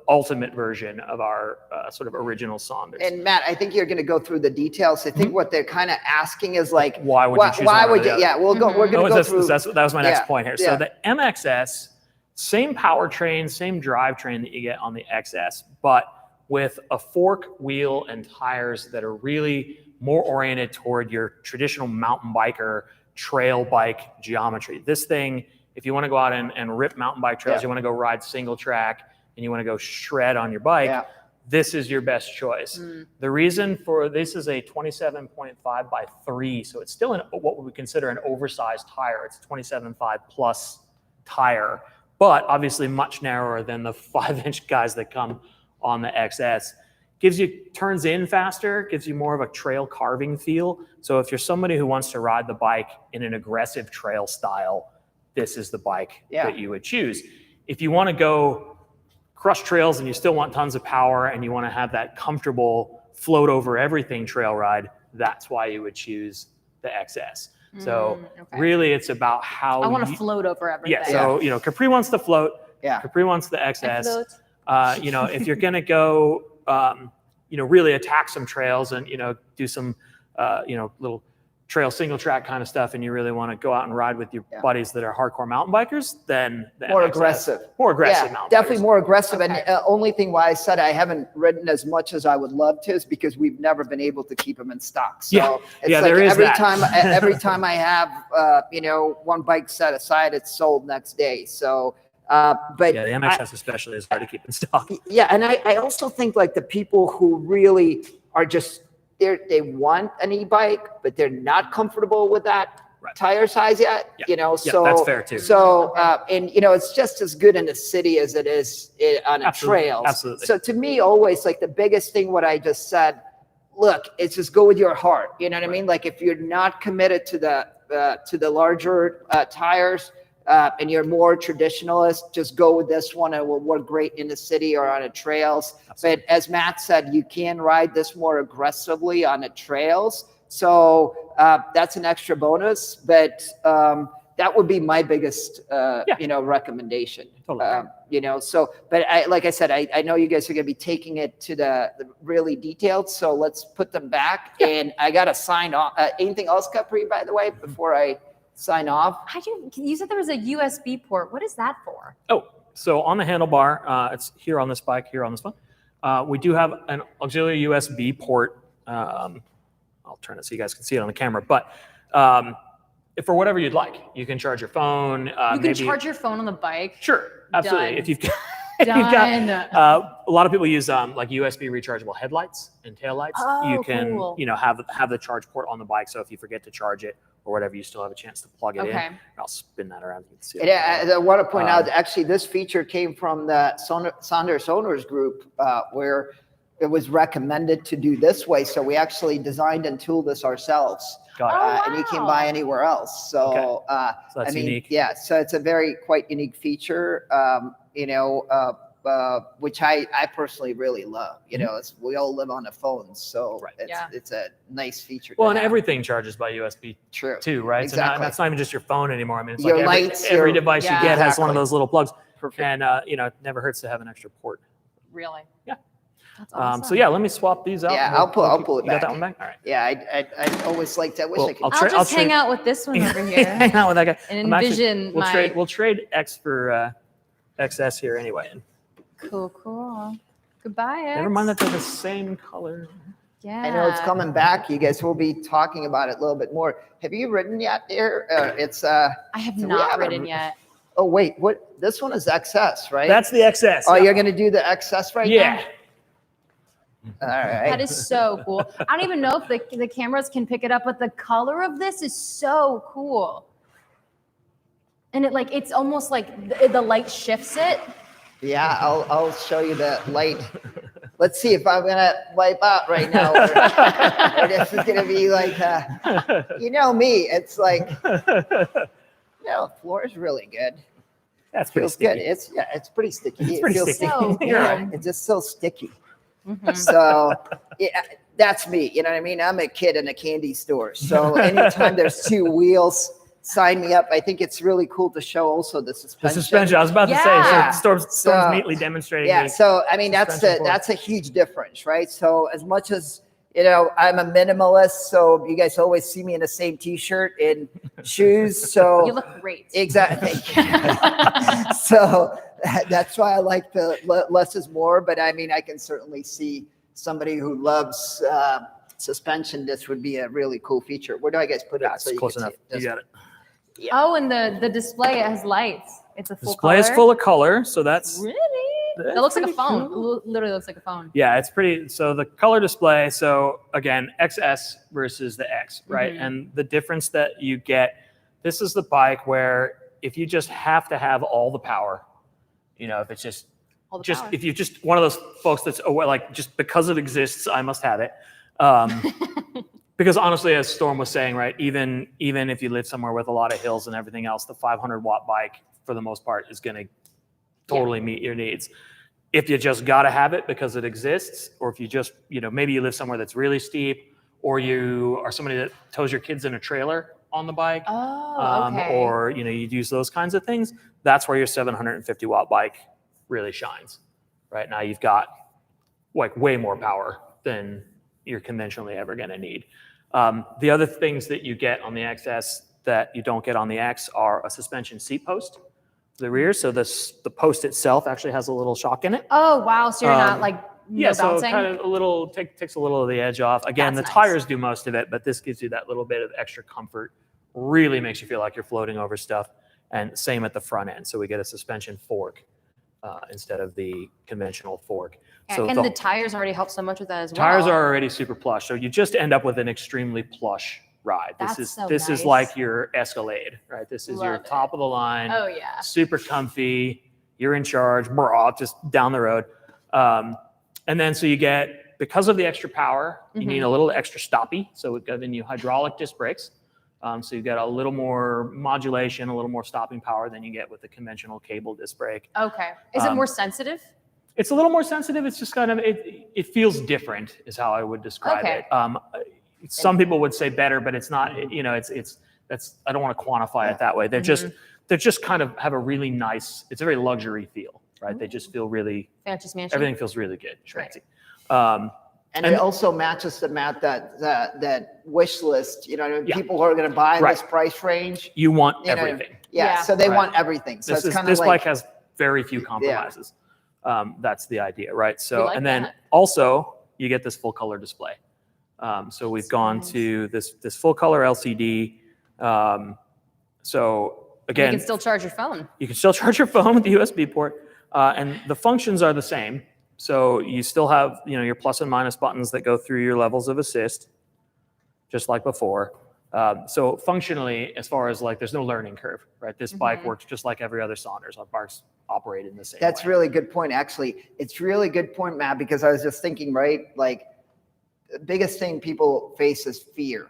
ultimate version of our sort of original Saunders. And Matt, I think you're going to go through the details. I think what they're kind of asking is like, why would you choose one or the other? Yeah, we're going to go through. That was my next point here. So the MXS, same powertrain, same drivetrain that you get on the XS, but with a fork wheel and tires that are really more oriented toward your traditional mountain biker trail bike geometry. This thing, if you want to go out and rip mountain bike trails, you want to go ride single track, and you want to go shred on your bike, this is your best choice. The reason for this is a 27.5 by 3, so it's still what we would consider an oversized tire. It's a 27.5 plus tire, but obviously much narrower than the 5-inch guys that come on the XS. Turns in faster, gives you more of a trail carving feel. So if you're somebody who wants to ride the bike in an aggressive trail style, this is the bike that you would choose. If you want to go crush trails and you still want tons of power and you want to have that comfortable float over everything trail ride, that's why you would choose the XS. So really it's about how I want to float over everything. Yeah, so Capri wants to float. Yeah. Capri wants the XS. If you're going to go really attack some trails and do some little trail single track kind of stuff, and you really want to go out and ride with your buddies that are hardcore mountain bikers, then more aggressive mountain definitely bikers. More aggressive. And only thing why I said I haven't ridden as much as I would love to is because we've never been able to keep them in stock. So it's like every time I have one bike set aside, it's sold next day. So but the MXS especially is hard to keep in stock. Yeah, and I also think like the people who really are just they want an e-bike, but they're not comfortable with that tire size yet. So that's fair too. So and it's just as good in the city as it is on a trail. Absolutely. So to me, always like the biggest thing, what I just said, look, it's just go with your heart. You know what I mean? Like if you're not committed to the larger tires, and you're more traditionalist, just go with this one. It will work great in the city or on the trails. Absolutely. But as Matt said, you can ride this more aggressively on the trails. So that's an extra bonus, but that would be my biggest, recommendation. Totally. So, but like I said, I know you guys are going to be taking it to the really detailed. So let's put them back. Yeah. And I got to sign off. Anything else, Capri, by the way, before I sign off? You said there was a USB port. What is that for? Oh, so on the handlebar, it's here on this bike, here on this one. We do have an auxiliary USB port. I'll turn it so you guys can see it on the camera. But if for whatever you'd like, you can charge your phone. You can charge your phone on the bike? Sure, absolutely. Done. If you've got, a lot of people use like USB rechargeable headlights and taillights. You can, cool. have the charge port on the bike. So if you forget to charge it or whatever, you still have a chance to plug it in. I'll spin that around. You can see it. Yeah, I want to point out, actually, this feature came from the SONDORS group, where it was recommended to do this way. So we actually designed and tooled this ourselves. And you can buy anywhere else. So, so that's unique. Yeah, so it's a very quite unique feature, which I personally really love. We all live on a phone, so it's a nice feature. Well, and everything charges by USB too, right? Exactly. So that's not even just your phone anymore. I mean, it's your like lights, every device you get has one of those little plugs. Perfect. And it never hurts to have an extra port. Really? Yeah. That's awesome. So yeah, let me swap these out. Yeah, I'll pull it back. You got that one back? All right. Yeah, I always liked that. I'll just hang out with this one over here. Hang out with that guy. And envision we'll trade X for XS here anyway. Cool. Goodbye, X. Never mind that they're the same color. Yeah. I know it's coming back. You guys will be talking about it a little bit more. Have you ridden yet there? I have not ridden yet. Oh, wait, what? This one is XS, right? That's the XS. Oh, you're going to do the XS right now? Yeah. All right. That is so cool. I don't even know if the cameras can pick it up, but the color of this is so cool. And it's almost like the light shifts it. Yeah, I'll show you the light. Let's see if I'm gonna wipe out right now, or this is gonna be like, me. It's like, the floor is really good. That's pretty feels sticky. good. It's pretty sticky. It's pretty sticky. So You're right. It's just so sticky. Mm-hmm. So that's me. You know what I mean? I'm a kid in a candy store. So anytime there's two wheels, sign me up. I think it's really cool to show also the suspension. The suspension. I was about to say. So Storm's neatly demonstrating. Yeah. So I mean, that's a huge difference, right? So as much as I'm a minimalist, so you guys always see me in the same T-shirt and shoes. So you look great. Exactly. So that's why I like the less is more. But I mean, I can certainly see somebody who loves suspension. This would be a really cool feature. Where do I guys put it? So close enough. You got it. Yeah. Oh, and the display, it has lights. It's a full display color. Is full of color, so that's really. It looks like a phone. Cool. Literally looks like a phone. Yeah, it's pretty. So the color display. So again, XS versus the X, right? Mm-hmm. And the difference that you get. This is the bike where if you just have to have all the power, if it's just if you're just one of those folks that's like just because it exists, I must have it. Because honestly, as Storm was saying, right, even if you live somewhere with a lot of hills and everything else, the 500-watt bike, for the most part, is going to totally meet your needs. If you just got to have it because it exists, or if you just, maybe you live somewhere that's really steep, or you are somebody that tows your kids in a trailer on the bike, or, you'd use those kinds of things, that's where your 750-watt bike really shines. Right now, you've got like way more power than you're conventionally ever going to need. The other things that you get on the XS that you don't get on the X are a suspension seat post to the rear. So the post itself actually has a little shock in it. Oh, wow. So you're not so bouncing? kind of takes a little of the edge off. Again, That's the nice. tires do most of it, but this gives you that little bit of extra comfort. Really makes you feel like you're floating over stuff. And same at the front end. So we get a suspension fork instead of the conventional fork. So and the tires already help so much with that as well. Tires are already super plush, so you just end up with an extremely plush ride. This is like your Escalade, right? This is your top of the line. Oh yeah. Super comfy. You're in charge. Just down the road. And then so you get, because of the extra power, you need a little extra stoppy. So we've given you hydraulic disc brakes. So you've got a little more modulation, a little more stopping power than you get with the conventional cable disc brake. Okay. Is it more sensitive? It's a little more sensitive. It's just kind of, it feels different is how I would describe it. some people would say better, but it's not, you know, that's, I don't want to quantify it that way. They're just kind of have a really nice, it's a very luxury feel, right? They just feel really, everything feels really good, schmancy. And it also matches the Matt that wish list. You know, people who are going to buy in this price range. You want everything. So they want everything. So it's kind of this like, bike has very few compromises. That's the idea, right? So and then also you get this full color display. So we've gone to this full color LCD. So again, you can still charge your phone. You can still charge your phone with the USB port, and the functions are the same. So you still have, you know, your plus and minus buttons that go through your levels of assist, just like before. So functionally, as far as like, there's no learning curve, right? This bike works just like every other Saunders. Our bikes operate in the same way. That's really good point, actually. It's really good point, Matt, because I was just thinking, right? Like, the biggest thing people face is fear.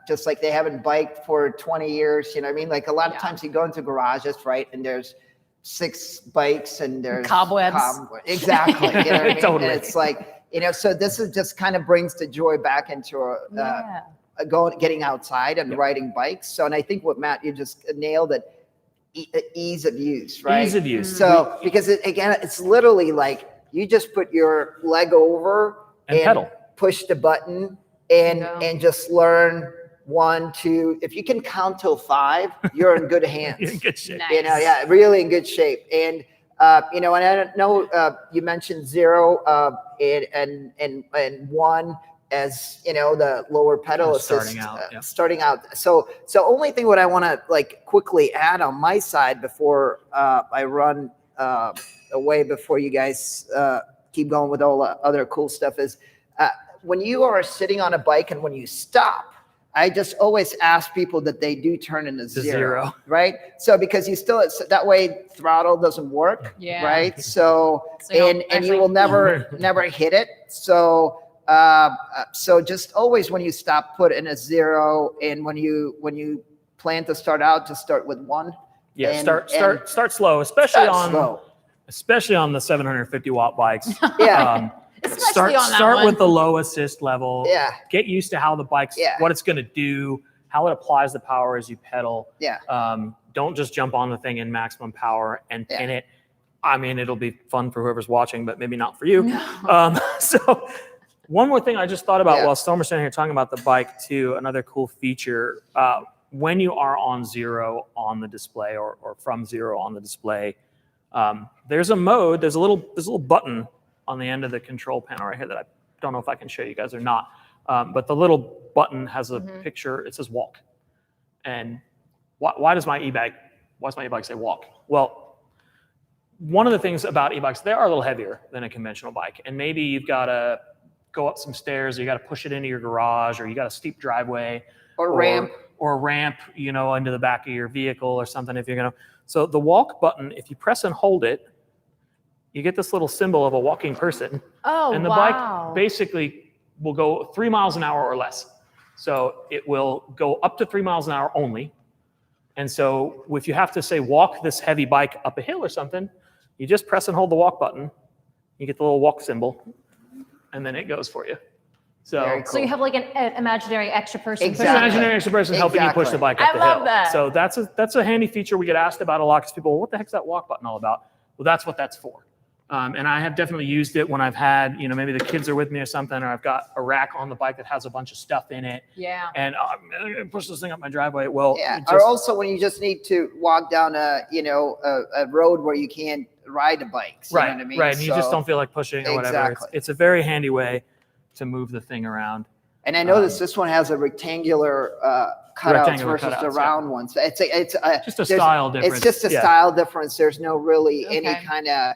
Just like they haven't biked for 20 years, you know what I mean? Like a lot of times you go into garages, right? And there's 6 bikes and there's cobwebs. Exactly. You know what I mean? Totally. And it's like, you know, so this is just kind of brings the joy back into getting outside and riding bikes. So, and I think what Matt, you just nailed it, ease of use, right? Ease of use. So, because again, it's literally like you just put your leg over and pedal, push the button and just learn 1, 2. If you can count till 5, you're in good hands. You're in good shape. Nice. You know, really in good shape. And you know, and I don't know, you mentioned 0 and 1 as, you know, the lower pedal assist, starting out. So only thing what I want to like quickly add on my side before I run away, before you guys keep going with all the other cool stuff is when you are sitting on a bike and when you stop, I just always ask people that they do turn into zero, right? So because you still, that way throttle doesn't work, right? So and you will never hit it. So so just always when you stop, put in a 0, and when you plan to start out, just start with 1. Yeah, start slow, especially on the 750 watt bikes. Start with the low assist level. Get used to how the bike's what it's going to do, how it applies the power as you pedal. Don't just jump on the thing in maximum power and pin it. I mean, it'll be fun for whoever's watching, but maybe not for you. So one more thing I just thought about while Stormer's standing here talking about the bike too, another cool feature, when you are on 0 on the display or from 0 on the display, there's a mode, there's a little button on the end of the control panel right here that I don't know if I can show you guys or not. But the little button has a picture, it says walk. And why does my e-bike say walk? Well, one of the things about e-bikes, they are a little heavier than a conventional bike. And maybe you've got to go up some stairs, or you got to push it into your garage, or you got a steep driveway. Or ramp, you know, into the back of your vehicle or something if you're going to. So the walk button, if you press and hold it, you get this little symbol of a walking person. And the bike basically will go 3 miles an hour or less. So it will go up to 3 miles an hour only. And so if you have to say walk this heavy bike up a hill or something, you just press and hold the walk button. You get the little walk symbol, and then it goes for you. So, so you have like an imaginary extra person. Imaginary extra person helping you push the bike up the hill. I love that. So that's a handy feature we get asked about a lot, because people, what the heck's that walk button all about? Well, that's what that's for. And I have definitely used it when I've had, you know, maybe the kids are with me or something, or I've got a rack on the bike that has a bunch of stuff in it. And I'm going to push this thing up my driveway. Well, or also when you just need to walk down a road where you can't ride the bikes. You know what I mean? And you just don't feel like pushing or whatever. It's a very handy way to move the thing around. And I noticed this one has a rectangular cutouts versus the round ones. It's just a style difference. It's just a style difference. There's no really any kind of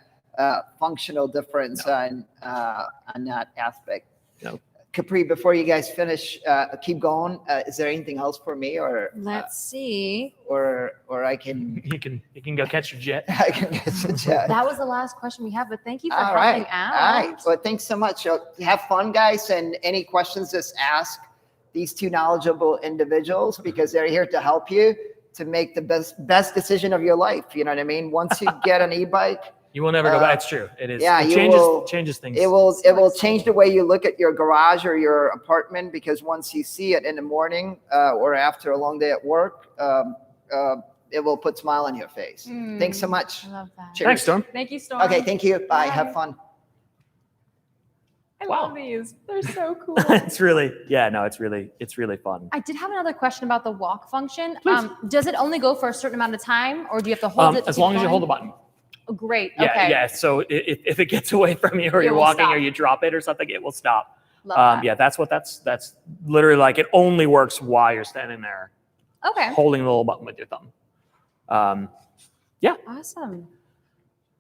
functional difference on that aspect. No. Capri, before you guys finish, keep going. Is there anything else for me, or let's see, or I can you can go catch your jet. I can catch the jet. That was the last question we have, but thank you for helping out. All right. Well, thanks so much. Have fun, guys, and any questions, just ask these two knowledgeable individuals, because they're here to help you to make the best decision of your life. You know what I mean? Once you get an e-bike, You will never go back. It's true. It is. Yeah, it you changes, will- changes things. It will change the way you look at your garage or your apartment, because once you see it in the morning or after a long day at work, it will put a smile on your face. Thanks so much. I love that. Cheers. Thanks, Storm. Thank you, Storm. Okay, thank you. Bye. Bye. Have fun. I Wow. love these. They're so cool. It's really, yeah, no, it's really fun. I did have another question about the walk function. Please. Does it only go for a certain amount of time, or do you have to hold it? to As keep long as you going? hold the button. Oh, great. Yeah, Okay. yeah. So if it gets away from you, or It you're will walking, stop. or you drop it or something, it will stop. Love that. Yeah, that's literally like, it only works while you're standing there Okay. holding the little button with your thumb. Awesome.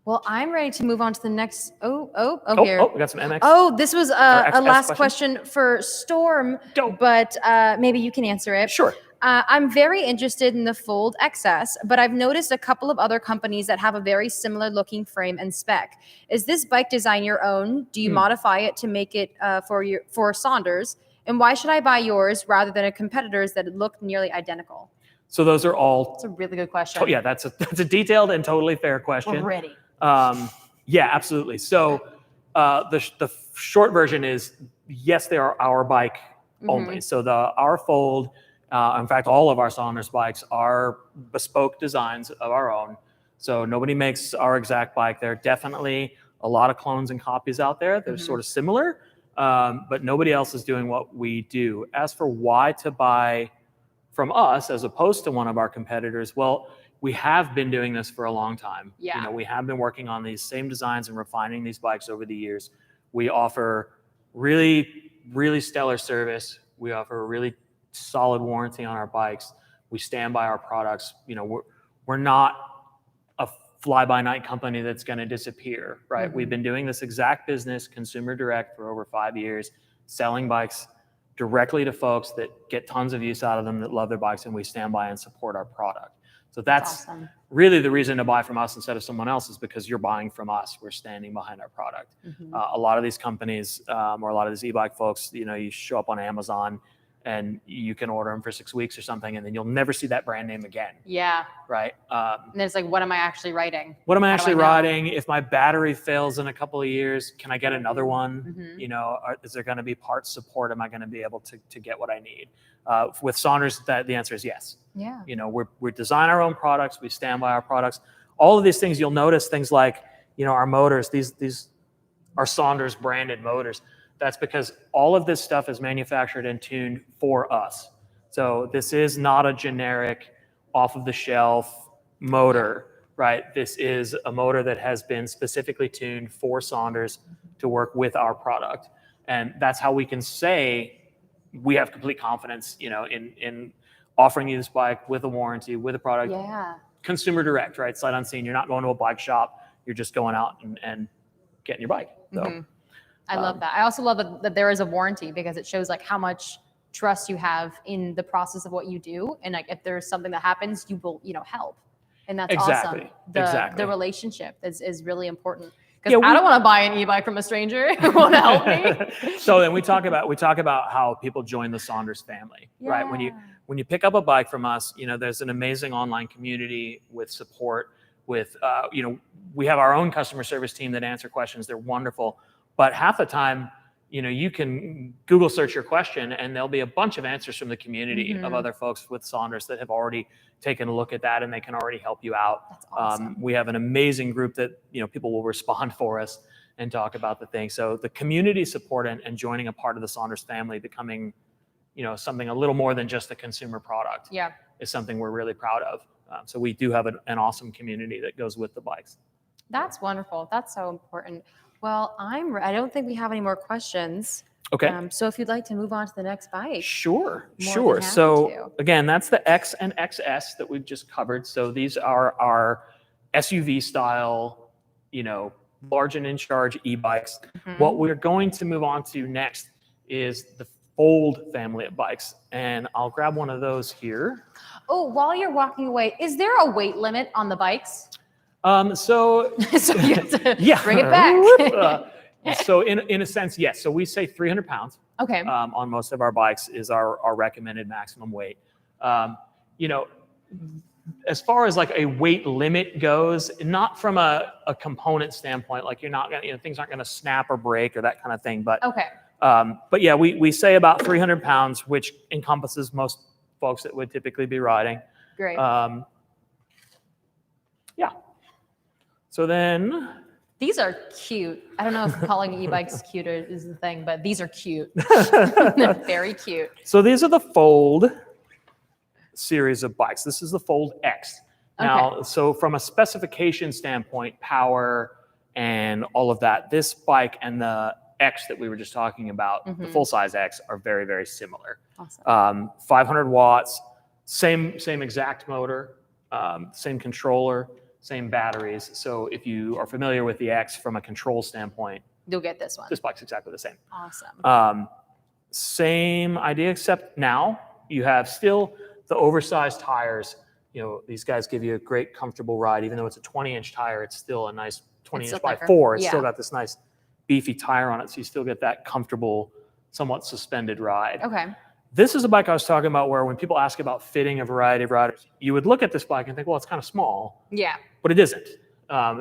Well, I'm ready to move on to the next. Here. We got some MX. Oh, this was a XS last question? question for Storm, Dope. but maybe you can answer it. Sure. I'm very interested in the Fold XS, but I've noticed a couple of other companies that have a very similar looking frame and spec. Is this bike design your own? Do you modify it to make it for Saunders? And why should I buy yours rather than a competitor's that look nearly identical? So those are all. That's a really good question. Yeah, that's a detailed and totally fair question. We're ready. Yeah, absolutely. So the short version is, yes, they are our bike only. So our Fold, in fact, all of our Saunders bikes are bespoke designs of our own. So nobody makes our exact bike. There are definitely a lot of clones and copies out there. They're sort of similar, but nobody else is doing what we do. As for why to buy from us as opposed to one of our competitors, well, we have been doing this for a long time. Yeah. You know, we have been working on these same designs and refining these bikes over the years. We offer really, really stellar service. We offer a really solid warranty on our bikes. We stand by our products. You know, we're not a fly-by-night company that's going to disappear, right? We've been doing this exact business, consumer direct, for over 5 years, selling bikes directly to folks that get tons of use out of them, that love their bikes, and we stand by and support our product. So that's awesome. Really the reason to buy from us instead of someone else, is because you're buying from us. We're standing behind our product. A lot of these companies or a lot of these e-bike folks, you know, you show up on Amazon and you can order them for 6 weeks or something, and then you'll never see that brand name again. Yeah. Right. And it's like, what am I actually writing? What am I How do actually I know? riding? If my battery fails in a couple of years, can I get another one? You know, is there going to be parts support? Am I going to be able to get what I need? With Saunders, the answer is yes. Yeah. You know, we design our own products. We stand by our products. All of these things, you'll notice things like, you know, our motors, these are Saunders branded motors. That's because all of this stuff is manufactured and tuned for us. So this is not a generic off of the shelf motor, right? This is a motor that has been specifically tuned for Saunders to work with our product. And that's how we can say we have complete confidence, you know, in offering you this bike with a warranty, with a product. Yeah. Consumer direct, right? Sight unseen. You're not going to a bike shop. You're just going out and getting your bike. So, I love that. I also love that there is a warranty, because it shows like how much trust you have in the process of what you do. And like, if there's something that happens, you will, you know, help. And that's Exactly. awesome. Exactly. The relationship is really important. Because I don't want to buy an e-bike from a stranger who won't help me. So then we talk about how people join the Saunders family, right? When you pick up a bike from us, you know, there's an amazing online community with support, with you know, we have our own customer service team that answer questions. They're wonderful. But half the time, you know, you can Google search your question and there'll be a bunch of answers from the community of other folks with Saunders that have already taken a look at that, and they can already help you out. That's awesome. We have an amazing group that, you know, people will respond for us and talk about the thing. So the community support and joining a part of the Saunders family, becoming, you know, something a little more than just a consumer product, is something we're really proud of. So we do have an awesome community that goes with the bikes. That's wonderful. That's so important. Well, I don't think we have any more questions. Okay. So if you'd like to move on to the next bike. Sure. More than happy So to. again, that's the X and XS that we've just covered. So these are our SUV style, you know, large and in charge e-bikes. What we're going to move on to next is the Fold family of bikes. And I'll grab one of those here. Oh, while you're walking away, is there a weight limit on the bikes? So So you have to bring it back. So in a sense, yes. So we say 300 pounds. Okay. On most of our bikes is our recommended maximum weight. You know, as far as like a weight limit goes, not from a component standpoint, like you're not gonna, things aren't gonna snap or break or that kind of thing. But Okay. But yeah, we say about 300 pounds, which encompasses most folks that would typically be riding. Great. Yeah. So then. These are cute. I don't know if calling e-bikes cute is the thing, but these are cute. They're very cute. So these are the Fold series of bikes. This is the Fold X. Now, so from a specification standpoint, power and all of that, this bike and the X that we were just talking about, the full-size X, are very, very similar. Awesome. 500 watts, same exact motor, same controller, same batteries. So if you are familiar with the X from a control standpoint, You'll get this one. this bike's exactly the same. Awesome. Same idea, except now you have still the oversized tires. These guys give you a great, comfortable ride. Even though it's a 20-inch tire, it's still a nice 20-inch by 4. It's still got this nice, beefy tire on it, so you still get that comfortable, somewhat suspended ride. Okay. This is a bike I was talking about where when people ask about fitting a variety of riders, you would look at this bike and think, well, it's kind of small. Yeah. But it isn't.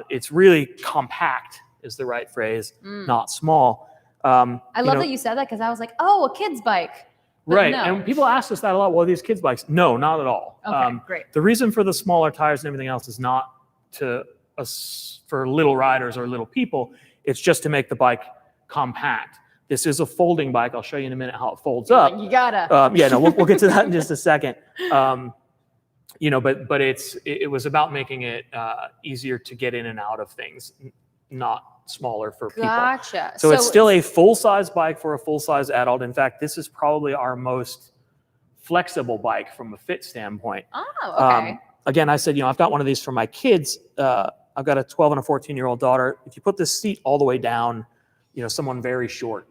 It's really compact is the right phrase, not small. I love that you said that because I was like, oh, a kid's bike. But right. no. And people ask us that a lot. Well, these kids' bikes? No, not at all. Okay, great. The reason for the smaller tires and everything else is not for little riders or little people. It's just to make the bike compact. This is a folding bike. I'll show you in a minute how it folds up. You gotta. We'll get to that in just a second. But it was about making it easier to get in and out of things, not smaller for people. Gotcha. So it's still a full-size bike for a full-size adult. In fact, this is probably our most flexible bike from a fit standpoint. Oh, okay. Again, I said, I've got one of these for my kids. I've got a 12 and a 14-year-old daughter. If you put this seat all the way down, someone very short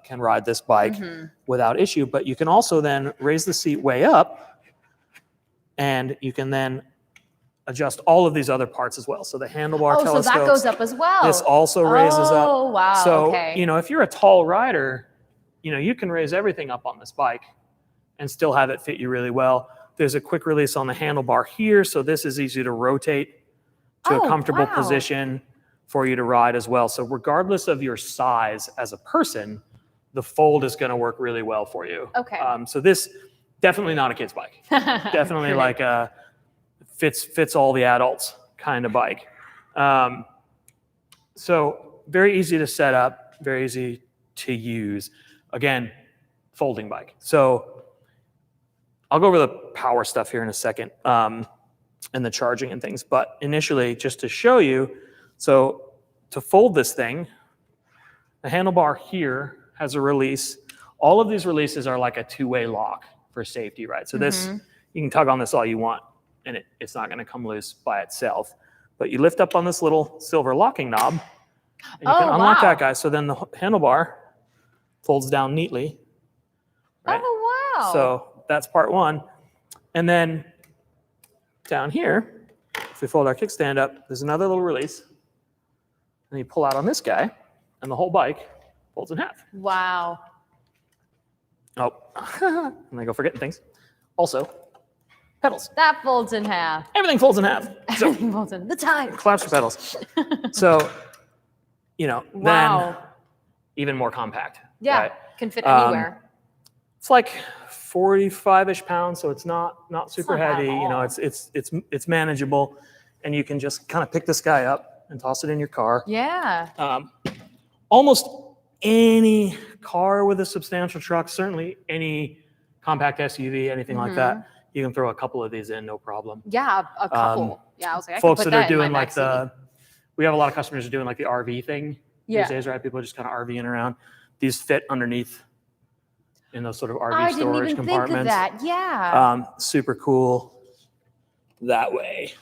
can ride this bike without issue. But you can also then raise the seat way up, and you can then adjust all of these other parts as well. So the handlebar telescopes. So that goes up as well. This also raises up. Oh, wow. So, okay. If you're a tall rider, you can raise everything up on this bike and still have it fit you really well. There's a quick release on the handlebar here. So this is easy to rotate to a comfortable position for you to ride as well. So regardless of your size as a person, the Fold is going to work really well for you. Okay. So this, definitely not a kid's bike. Definitely like a fits all the adults kind of bike. So very easy to set up, very easy to use. Again, folding bike. So I'll go over the power stuff here in a second, and the charging and things. But initially, just to show you, so to fold this thing, the handlebar here has a release. All of these releases are like a two-way lock for safety, right? So this, you can tug on this all you want, and it's not going to come loose by itself. But you lift up on this little silver locking knob, and you can unlock that guy. So then the handlebar folds down neatly. Right? Oh, wow. So that's part one. And then down here, if we fold our kickstand up, there's another little release. And you pull out on this guy, and the whole bike folds in half. Wow. Oh, and I go forgetting things. Also, pedals. That folds in half. Everything folds in half. So Everything folds in. The time. collapse your pedals. So, Wow. then even more compact. Yeah. Right? Can fit anywhere. It's like 45-ish pounds, so it's not super not bad heavy. at all. It's manageable, and you can just kind of pick this guy up and toss it in your car. Yeah. Almost any car with a substantial truck, certainly any compact SUV, anything like that, you can throw a couple of these in, no problem. Yeah. A couple. Yeah. I was like, I Folks could put that are that in doing my like backseat. we have a lot of customers who are doing like the RV thing Yeah. these days, right? People are just kind of RVing around. These fit underneath in those sort of RV I didn't storage even compartments. think of that. Yeah. Super cool that way.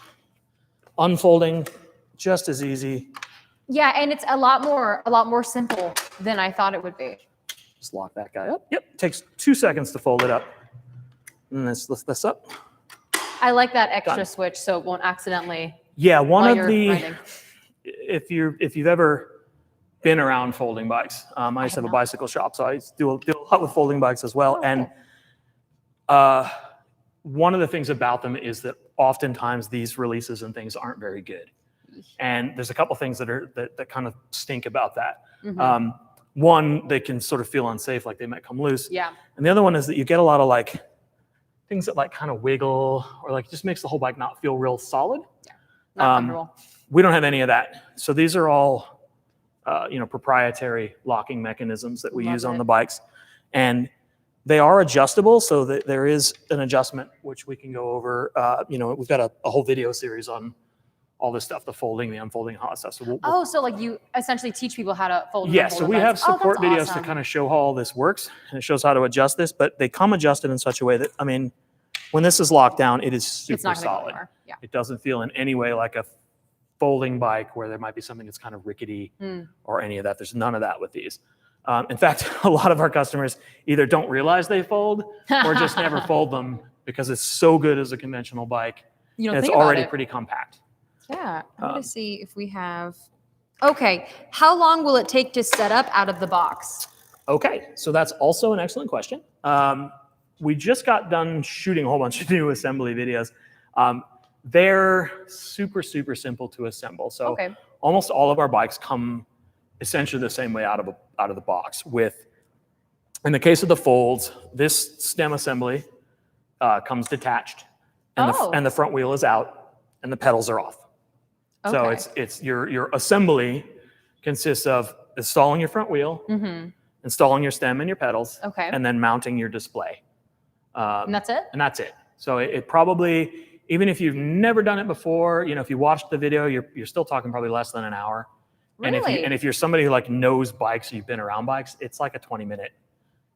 Unfolding, just as easy. Yeah, and it's a lot more simple than I thought it would be. Just lock that guy up. Yep, takes 2 seconds to fold it up. And let's lift this up. I like that extra Done. switch so it won't accidentally. Yeah, one While of you're the, riding. if you've ever been around folding bikes, I used to have a bicycle shop, so I used to do a lot with folding bikes as well. Oh, And one of the things about them is that oftentimes these releases and things aren't very good. And there's a couple things that kind of stink about that. One, they can sort of feel unsafe, like they might come loose. Yeah. And the other one is that you get a lot of like things that like kind of wiggle or like just makes the whole bike not feel real solid. Yeah. Not comfortable. We don't have any of that. So these are all, proprietary locking mechanisms that we use on the bikes. And they are adjustable, so that there is an adjustment, which we can go over. We've got a whole video series on all this stuff, the folding, the unfolding, all that stuff. So so like you essentially teach people how to fold. Yeah, so we have support videos to kind of show how all this works, and it shows how to adjust this, but they come adjusted in such a way that, I mean, when this is locked down, it is super solid. Yeah. It doesn't feel in any way like a folding bike where there might be something that's kind of rickety or any of that. There's none of that with these. In fact, a lot of our customers either don't realize they fold or just never fold them because it's so good as a conventional bike. And it's already pretty compact. Yeah, I'm going to see if we have. Okay, how long will it take to set up out of the box? Okay, so that's also an excellent question. We just got done shooting a whole bunch of new assembly videos. They're super, super simple to assemble. So almost all of our bikes come essentially the same way out of the box. With, in the case of the folds, this stem assembly comes detached, and the front wheel is out, and the pedals are off. So it's your assembly consists of installing your front wheel, installing your stem and your pedals, and then mounting your display. And that's it? And that's it. So it probably, even if you've never done it before, if you watched the video, you're still talking probably less than an hour. Really? And if you're somebody who like knows bikes, you've been around bikes, it's like a 20-minute.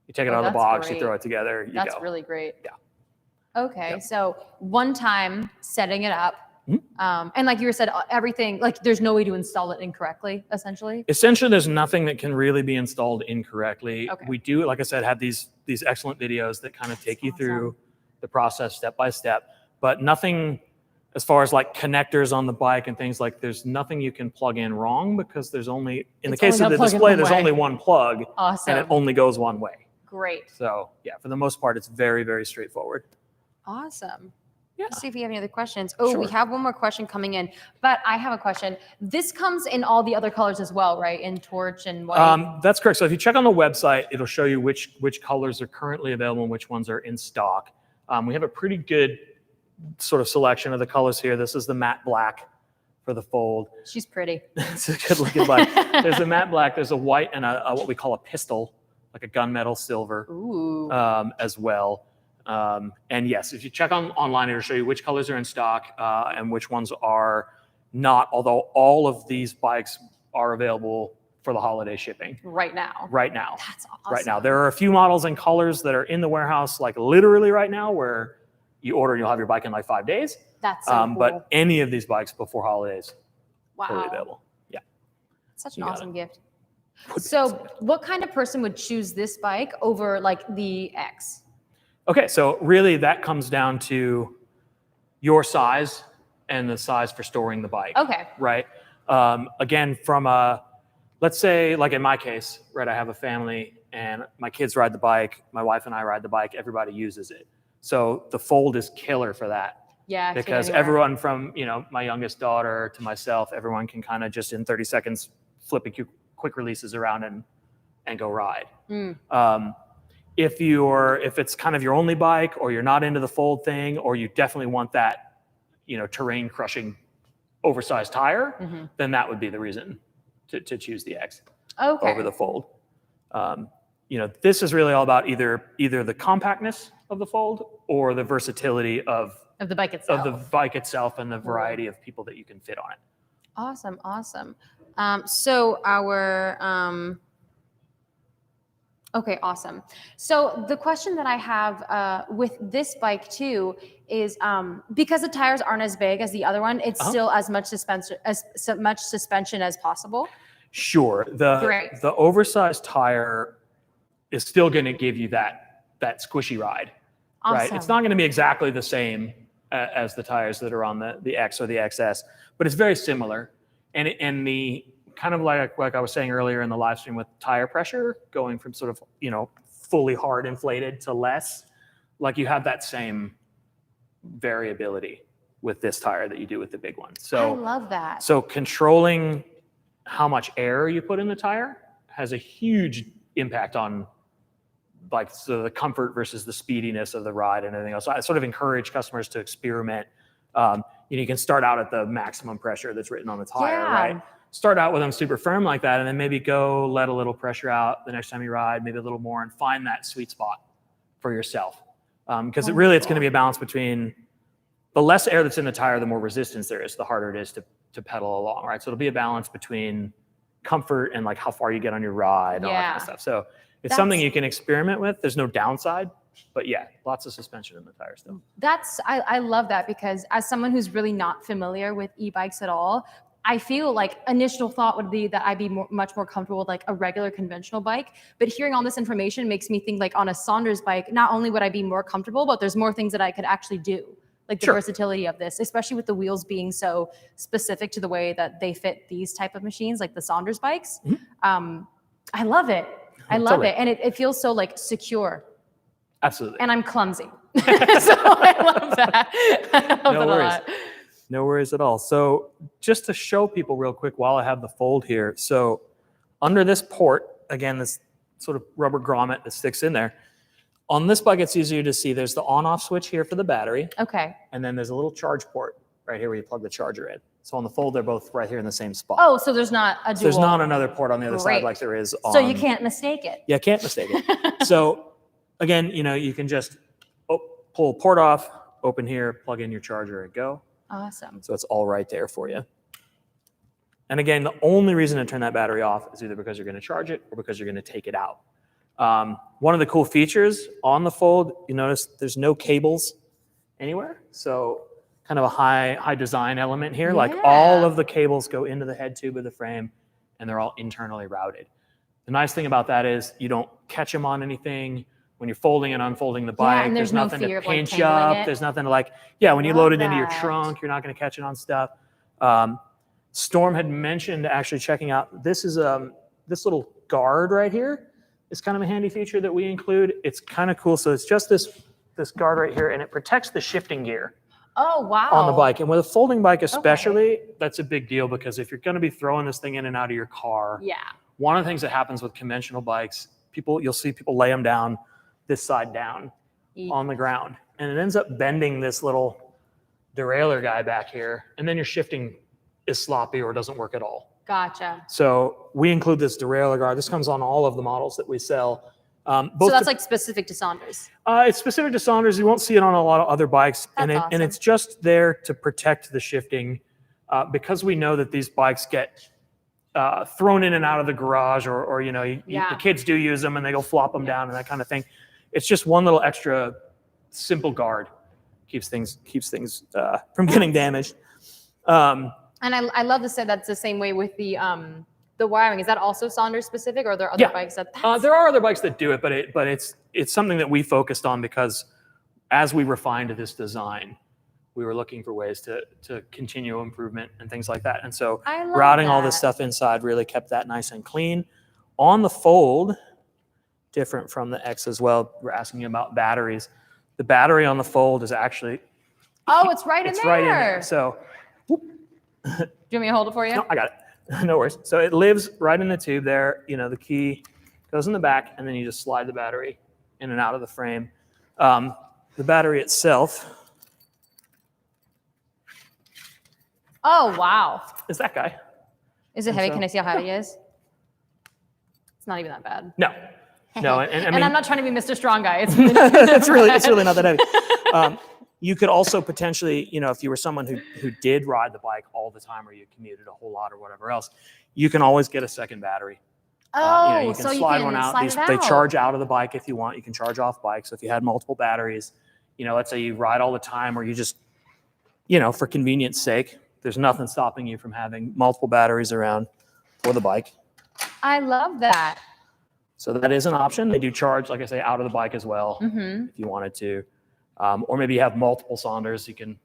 You take it out of the box, you throw it together, you go. That's really great. Yeah. Okay, so one time setting it up, and like you said, everything, like there's no way to install it incorrectly, essentially? Essentially, there's nothing that can really be installed incorrectly. Okay. We do, like I said, have these excellent videos that kind of take you through the process step by step, but nothing as far as like connectors on the bike and things like, there's nothing you can plug in wrong because there's only, in the case of the display, there's only one plug and it only goes one way. Great. So yeah, for the most part, it's very, very straightforward. Awesome. Yeah. Let's see if we have any other questions. Oh, we have one more question coming in, but I have a question. This comes in all the other colors as well, right? In torch and white? That's correct. So if you check on the website, it'll show you which colors are currently available and which ones are in stock. We have a pretty good sort of selection of the colors here. This is the matte black for the fold. She's pretty. It's a good looking bike. There's a matte black, there's a white, and a what we call a pistol, like a gunmetal silver. Ooh. As well. And yes, if you check online, it'll show you which colors are in stock and which ones are not, although all of these bikes are available for the holiday shipping. Right now. Right now. That's awesome. Right now. There are a few models and colors that are in the warehouse, like literally right now, where you order and you'll have your bike in like 5 days. That's so cool. But any of these bikes before holidays, fully available. Yeah. Such an awesome gift. So what kind of person would choose this bike over like the X? Okay, so really that comes down to your size and the size for storing the bike. Okay. Right? Again, from let's say like in my case, right, I have a family and my kids ride the bike, my wife and I ride the bike, everybody uses it. So the fold is killer for that. Yeah. Because everyone from, my youngest daughter to myself, everyone can kind of just in 30 seconds flip a quick releases around and go ride. If it's kind of your only bike or you're not into the fold thing, or you definitely want that, terrain crushing oversized tire, then that would be the reason to choose the X over the fold. This is really all about either the compactness of the fold or the versatility of the bike itself. And the variety of people that you can fit on it. Awesome. Awesome. So our, okay, awesome. So the question that I have with this bike too is because the tires aren't as big as the other one, it's still as much suspension as possible. Sure. The oversized tire is still going to give you that squishy ride. Awesome. Right? It's not going to be exactly the same as the tires that are on the X or the XS, but it's very similar. And the kind of like I was saying earlier in the live stream with tire pressure going from sort of, fully hard inflated to less, like you have that same variability with this tire that you do with the big one. I So, love that. so controlling how much air you put in the tire has a huge impact on like so the comfort versus the speediness of the ride and everything else. So I sort of encourage customers to experiment. You can start out at the maximum pressure that's written on the tire, right? Start out with them super firm like that, and then maybe go let a little pressure out the next time you ride, maybe a little more, and find that sweet spot for yourself. Because it's going to be a balance between the less air that's in the tire, the more resistance there is, the harder it is to pedal along, right? So it'll be a balance between comfort and like how far you get on your ride and all that kind of stuff. So it's something you can experiment with. There's no downside, but yeah, lots of suspension in the tire still. I love that, because as someone who's really not familiar with e-bikes at all, I feel like initial thought would be that I'd be much more comfortable with like a regular conventional bike. But hearing all this information makes me think like on a Saunders bike, not only would I be more comfortable, but there's more things that I could actually do. Like the versatility of this, especially with the wheels being so specific to the way that they fit these type of machines, like the Saunders bikes. I love it. I love it. And it feels so like secure. Absolutely. And I'm clumsy. So I love that. I love No it worries. a lot. No worries at all. So just to show people real quick while I have the fold here. So under this port, again, this sort of rubber grommet that sticks in there. On this bike, it's easier to see. There's the on-off switch here for the battery. Okay. And then there's a little charge port right here where you plug the charger in. So on the fold, they're both right here in the same spot. Oh, so there's not a dual. So there's not another port on the other side like there is on. So you can't mistake it. Yeah, can't mistake it. So again, you can just pull port off, open here, plug in your charger and go. Awesome. So it's all right there for you. And again, the only reason to turn that battery off is either because you're going to charge it or because you're going to take it out. One of the cool features on the fold, you notice there's no cables anywhere. So kind of a high design element here. Like all of the cables go into the head tube of the frame and they're all internally routed. The nice thing about that is you don't catch them on anything. When you're folding and unfolding the bike, and there's no nothing fear to of, like, pinch tangling up. it. There's nothing to like, when you load it into your that. trunk, you're not going to catch it on stuff. Storm had mentioned actually checking out, this is this little guard right here is kind of a handy feature that we include. It's kind of cool. So it's just this guard right here, and it protects the shifting gear. Oh, wow. On the bike. And with a folding bike especially, that's a big deal because if you're going to be throwing this thing in and out of your car, one of the things that happens with conventional bikes, you'll see people lay them down this side down on the ground. And it ends up bending this little derailleur guy back here. And then your shifting is sloppy or doesn't work at all. Gotcha. So we include this derailleur guard. This comes on all of the models that we sell. So that's like specific to Saunders. It's specific to Saunders. You won't see it on a lot of other bikes. That's awesome. And it's just there to protect the shifting because we know that these bikes get thrown in and out of the garage or the kids do use them and they go flop them down and that kind of thing. It's just one little extra simple guard keeps things from getting damaged. And I love to say that's the same way with the wiring. Is that also Saunders specific, or are there other bikes that? There are other bikes that do it, but it's something that we focused on because as we refined this design, we were looking for ways to continue improvement and things like that. And so routing all this stuff inside really kept that nice and clean. On the fold, different from the X as well. We're asking you about batteries. The battery on the fold is actually it's right in there. It's right in there. So do you want me to hold it for you? No, I got it. No worries. So it lives right in the tube there. The key goes in the back, and then you just slide the battery in and out of the frame. The battery itself. Oh, wow. Is that guy. Is it heavy? Can I see how heavy it is? It's not even that bad. No. No. And I mean, I'm not trying to be Mr. Strong Guy. It's really it's really not that heavy. You could also potentially, if you were someone who did ride the bike all the time or you commuted a whole lot or whatever else, you can always get a second battery. You can so slide you one can out. slide it They out. charge out of the bike if you want. You can charge off bike. So if you had multiple batteries, let's say you ride all the time or you just, for convenience sake, there's nothing stopping you from having multiple batteries around for the bike. I love that. So that is an option. They do charge, like I say, out of the bike as well if you wanted to. Or maybe you have multiple Saunders. You can,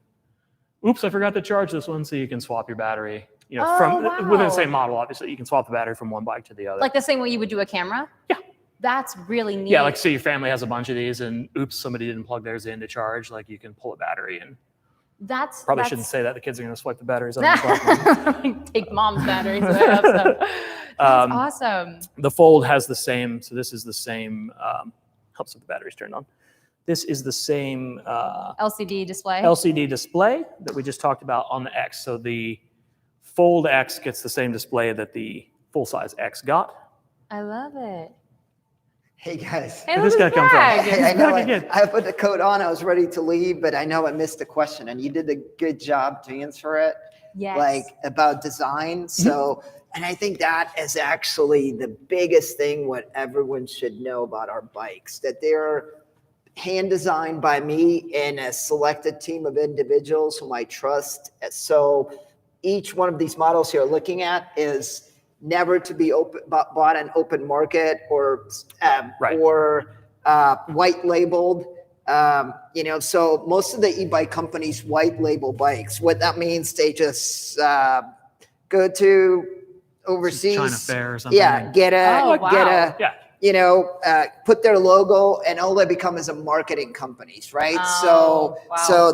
I forgot to charge this one. So you can swap your battery, within the same model, obviously. You can swap the battery from one bike to the other. Like the same way you would do a camera? Yeah. That's really neat. Yeah, like say your family has a bunch of these and oops, somebody didn't plug theirs in to charge, like you can pull a battery and probably shouldn't say that. The kids are going to swipe the batteries on the Take mom's batteries. That's awesome. The Fold has the same, so this is the same, helps with the batteries turned on. This is the same LCD display. LCD display that we just talked about on the X. So the Fold X gets the same display that the full-size X got. I love it. Hey guys. Hey, Where'd this guy come from? Hey, I know Again. I put the coat on. I was ready to leave, but I know I missed the question, and you did a good job to answer it. Yes. Like about design. So, and I think that is actually the biggest thing what everyone should know about our bikes, that they're hand designed by me and a selected team of individuals whom I trust. So each one of these models you're looking at is never to be bought in open market or white labeled. So most of the e-bike companies white label bikes. What that means, they just go to overseas, China Fair or something. Yeah, put their logo, and all they become is a marketing companies, right? So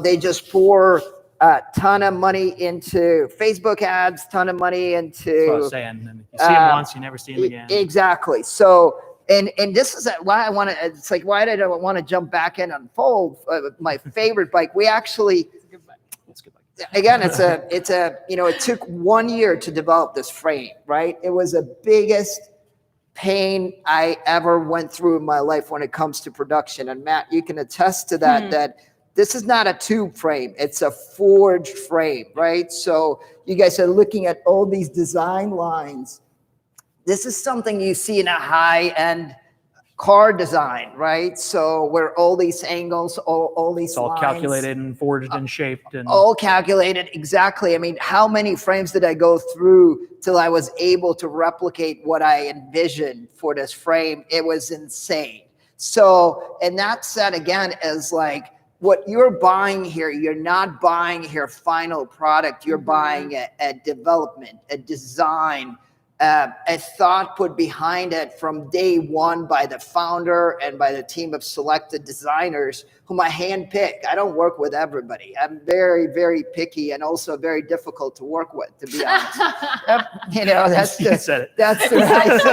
they just pour a ton of money into Facebook ads, ton of money into. That's what I was saying. And you see them once, you never see them again. Exactly. So, and this is why I want to. It's like, why did I want to jump back in on Fold? My favorite bike. We actually. That's a good bike. Again, it took 1 year to develop this frame, right? It was the biggest pain I ever went through in my life when it comes to production. And Matt, you can attest to that, that this is not a tube frame. It's a forged frame, right? So you guys are looking at all these design lines. This is something you see in a high-end car design, right? So where all these angles, all these it's all lines, calculated and forged and shaped. And all calculated, exactly. I mean, how many frames did I go through till I was able to replicate what I envisioned for this frame? It was insane. So, and that said, again, is like, what you're buying here, you're not buying your final product. You're buying a development, a design, a thought put behind it from day one by the founder and by the team of selected designers whom I handpick. I don't work with everybody. I'm very, very picky and also very difficult to work with, to be honest. That's the right said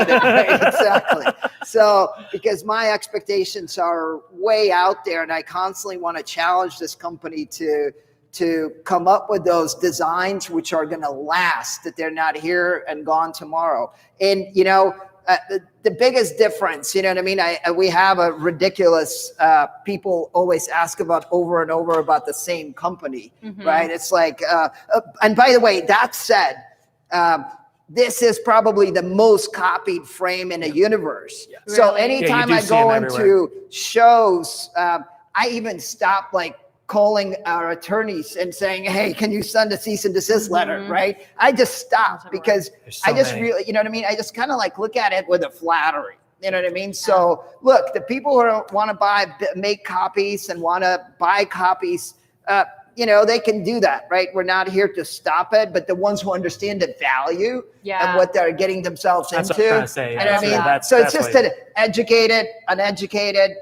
it, right? Exactly. So, because my expectations are way out there, and I constantly want to challenge this company to come up with those designs which are going to last, that they're not here and gone tomorrow. And, the biggest difference, you know what I mean? We have a ridiculous, people always ask about over and over about the same company, right? It's like, and by the way, that said, this is probably the most copied frame in the universe. Yeah. So anytime I go into shows, I even stop calling our attorneys and saying, hey, can you send a cease and desist letter, right? I just stop because I just really, you know what I mean? I just kind of look at it with a flattery, you know what I mean? So look, the people who want to make copies and want to buy copies, they can do that, right? We're not here to stop it, but the ones who understand the value of what they're getting themselves into. What I'm trying to say. You know what I mean? So it's just an educated, uneducated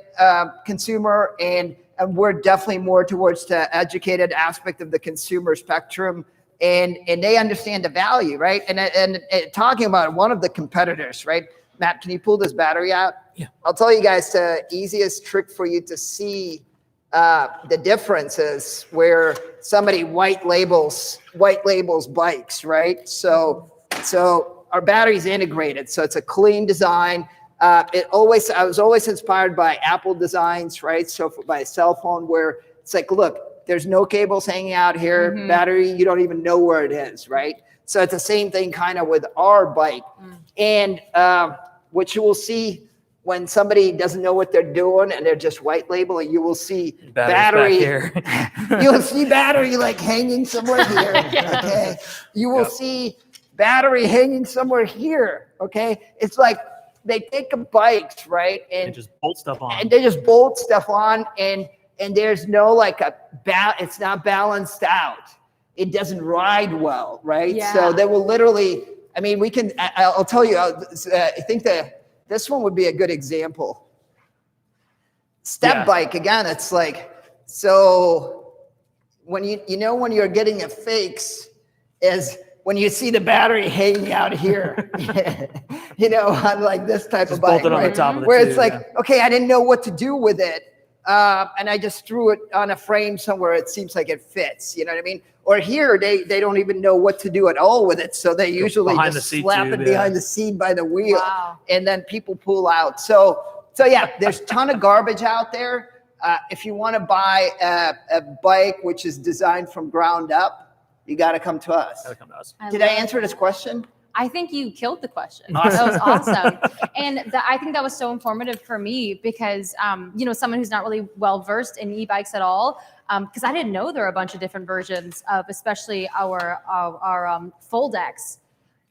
consumer, and we're definitely more towards the educated aspect of the consumer spectrum, and they understand the value, right? And talking about one of the competitors, right? Matt, can you pull this battery out? Yeah. I'll tell you guys the easiest trick for you to see the differences where somebody white labels bikes, right? So our battery's integrated, so it's a clean design. I was always inspired by Apple designs, right? So by a cell phone, where it's like, look, there's no cables hanging out here, battery, you don't even know where it is, right? So it's the same thing kind of with our bike. And what you will see when somebody doesn't know what they're doing and they're just white labeling, you will see battery. You will see battery hanging somewhere here. Okay. You will see battery hanging somewhere here. Okay. It's like, they take a bike, right? And just bolt stuff on. And they just bolt stuff on, and there's no it's not balanced out. It doesn't ride well, right? Yeah. So they will literally, I mean, I'll tell you, I think this one would be a good example. Step bike, again, it's like, so when when you're getting a fakes is when you see the battery hanging out here, on like this type of bike, bolted on the top of the where it's tube, like, okay, I didn't know what to do with it. And I just threw it on a frame somewhere. It seems like it fits, you know what I mean? Or here, they don't even know what to do at all with it. So they usually just slap it behind the seat by the wheel. Wow. And then people pull out. So yeah, there's a ton of garbage out there. If you want to buy a bike which is designed from ground up, you got to come to us. Did I answer this question? I think you killed the question. Awesome. That was awesome. And I think that was so informative for me because, someone who's not really well versed in e-bikes at all, because I didn't know there were a bunch of different versions of especially our Foldex.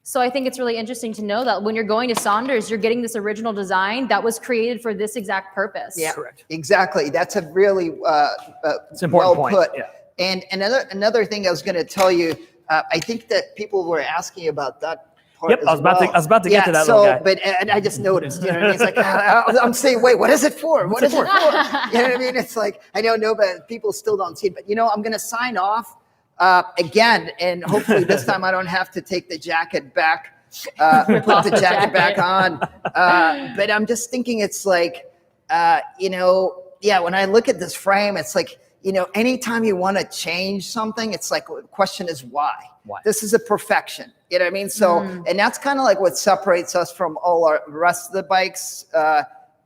So I think it's really interesting to know that when you're going to Sondors, you're getting this original design that was created for this exact purpose. Yeah, correct. Exactly. That's a really It's an important well point. put. Yeah. And another thing I was going to tell you, I think that people were asking about that part. Yep, I was about to get to that little guy. And I just noticed, you know what I mean? It's like, I'm saying, wait, what is it for? What is it for? You know what I mean? It's like, I don't know, but people still don't see it. But, I'm going to sign off again, and hopefully this time I don't have to take the jacket back, put the jacket back on. But I'm just thinking it's like, when I look at this frame, it's like, anytime you want to change something, it's like, the question is why? Why? This is a perfection. You know what I mean? So, and that's kind of like what separates us from all our rest of the bikes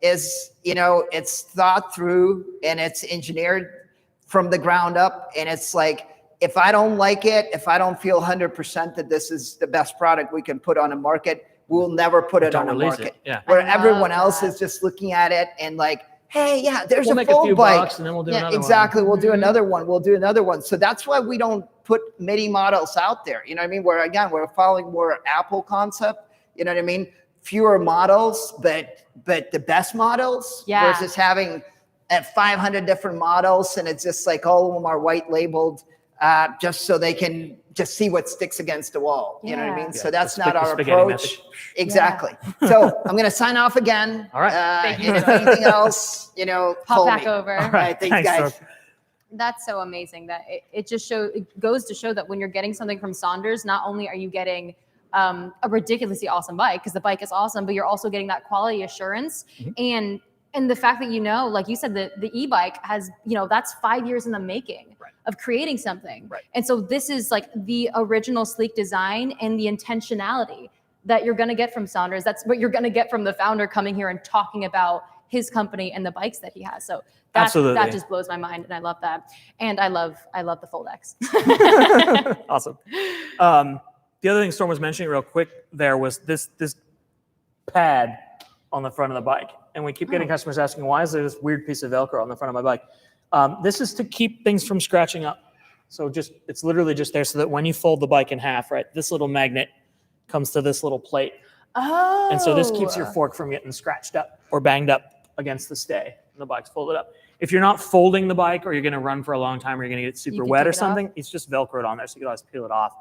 is, it's thought through and it's engineered from the ground up. And it's like, if I don't like it, if I don't feel 100% that this is the best product we can put on the market, we'll never put it on the market. Yeah. Where everyone else is just looking at it and like, hey, yeah, there's We'll a make full a few bike. bucks and then we'll do another Exactly. one. We'll do another one. We'll do another one. So that's why we don't put mini models out there. You know what I mean? Where again, we're following more Apple concept. You know what I mean? Fewer models, but the best models versus having 500 different models. And it's just like all of them are white labeled just so they can just see what sticks against the wall. You know what I mean? Yeah, So that's not the our spaghetti approach. method. Exactly. So I'm going to sign off again. All right. Thank you. And if anything else, Pop call back me. over. All right. Thanks, Thanks, guys. Doug. That's so amazing that it goes to show that when you're getting something from Sondors, not only are you getting a ridiculously awesome bike because the bike is awesome, but you're also getting that quality assurance and the fact that like you said, the e-bike has that's 5 years in the making of creating something, and so this is like the original sleek design and the intentionality that you're going to get from Sondors. That's what you're going to get from the founder coming here and talking about his company and the bikes that he has. So that just blows my mind, and I love that. And I love the Foldex. Awesome. The other thing Storm was mentioning real quick there was this pad on the front of the bike. And we keep getting customers asking, why is there this weird piece of Velcro on the front of my bike? This is to keep things from scratching up. So it's literally just there so that when you fold the bike in half, this little magnet comes to this little plate. Oh. And so this keeps your fork from getting scratched up or banged up against the stay. And the bike's folded up. If you're not folding the bike or you're going to run for a long time or you're going to get super wet or something, it's just Velcroed on there. So you can always peel it off.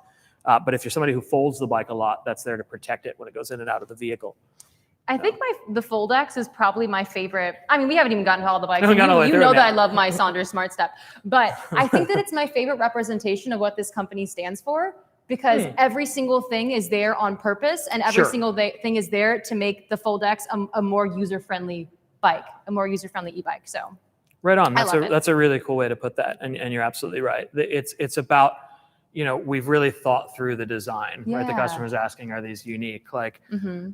But if you're somebody who folds the bike a lot, that's there to protect it when it goes in and out of the vehicle. I think the Foldex is probably my favorite. I mean, we haven't even gotten to all the bikes. You know that I love my Sondors Smart Step. But I think that it's my favorite representation of what this company stands for because every single thing is there on purpose and every single thing is there to make the Foldex a more user-friendly bike, a more user-friendly e-bike. So right on. That's a really cool way to put that. And you're absolutely right. It's about, we've really thought through the design, right? The customer's asking, are these unique? Like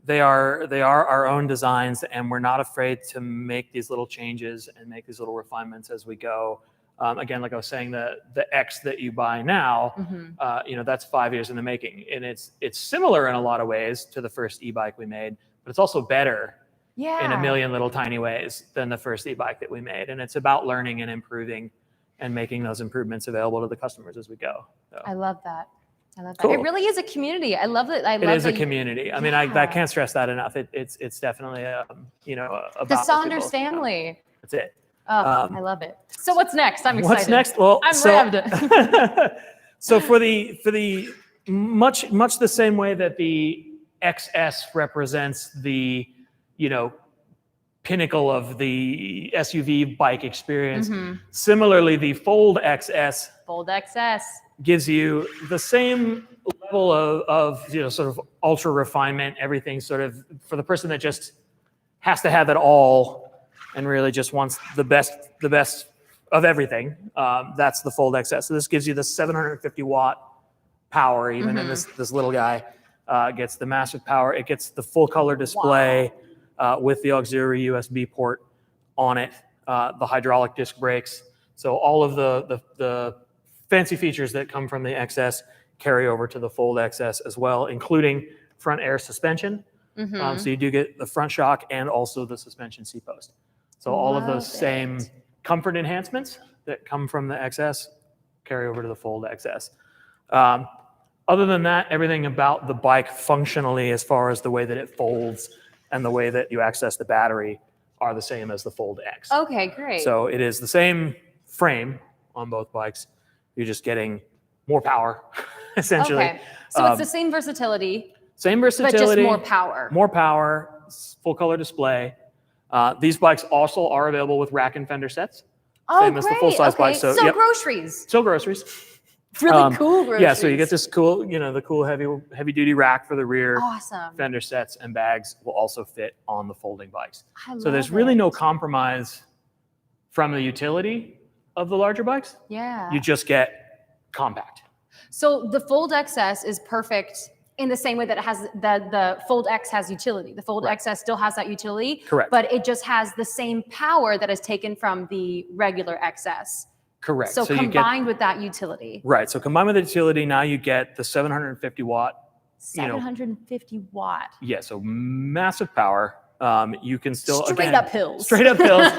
they are our own designs, and we're not afraid to make these little changes and make these little refinements as we go. Again, like I was saying, the X that you buy now, that's 5 years in the making, and it's similar in a lot of ways to the first e-bike we made, but it's also better in a million little tiny ways than the first e-bike that we made. And it's about learning and improving and making those improvements available to the customers as we go. So. I love that. Cool. It really is a community. I love it. It is a community. I mean, I can't stress that enough. It's definitely about the Sondors family. That's it. Oh, I love it. So what's next? I'm excited. What's next? Well, I'm revved. So for the much the same way that the XS represents the pinnacle of the SUV bike experience. Mm-hmm. Similarly, the Fold XS gives you the same level of sort of ultra refinement, everything sort of for the person that just has to have it all and really just wants the best of everything. That's the Fold XS. So this gives you the 750 watt power, even in this little guy. Gets the massive power. It gets the full color display with the auxiliary USB port on it, the hydraulic disc brakes. So all of the fancy features that come from the XS carry over to the Fold XS as well, including front air suspension. So you do get the front shock and also the suspension seat post. So all of those same comfort enhancements that come from the XS carry over to the Fold XS. Other than that, everything about the bike functionally, as far as the way that it folds and the way that you access the battery, are the same as the Fold X. Okay, great. So it is the same frame on both bikes. You're just getting more power, essentially. Okay, so it's the same versatility. Same versatility. But just more power. More power, full color display. These bikes also are available with rack and fender sets. Oh, same as the full-size bike. So groceries. So groceries. Really cool groceries. Yeah, so you get this cool, the cool heavy duty rack for the rear. Awesome. Fender sets and bags will also fit on the folding bikes. So there's really no compromise from the utility of the larger bikes. Yeah. You just get compact. So the Fold XS is perfect in the same way that it has the Fold X has utility. The Fold XS still has that utility. Correct. But it just has the same power that is taken from the regular XS. Correct. So combined with that utility. Right. So combined with the utility, now you get the 750 watt. 750 watt. Yeah. So massive power. You can still straight up hills. Straight up hills.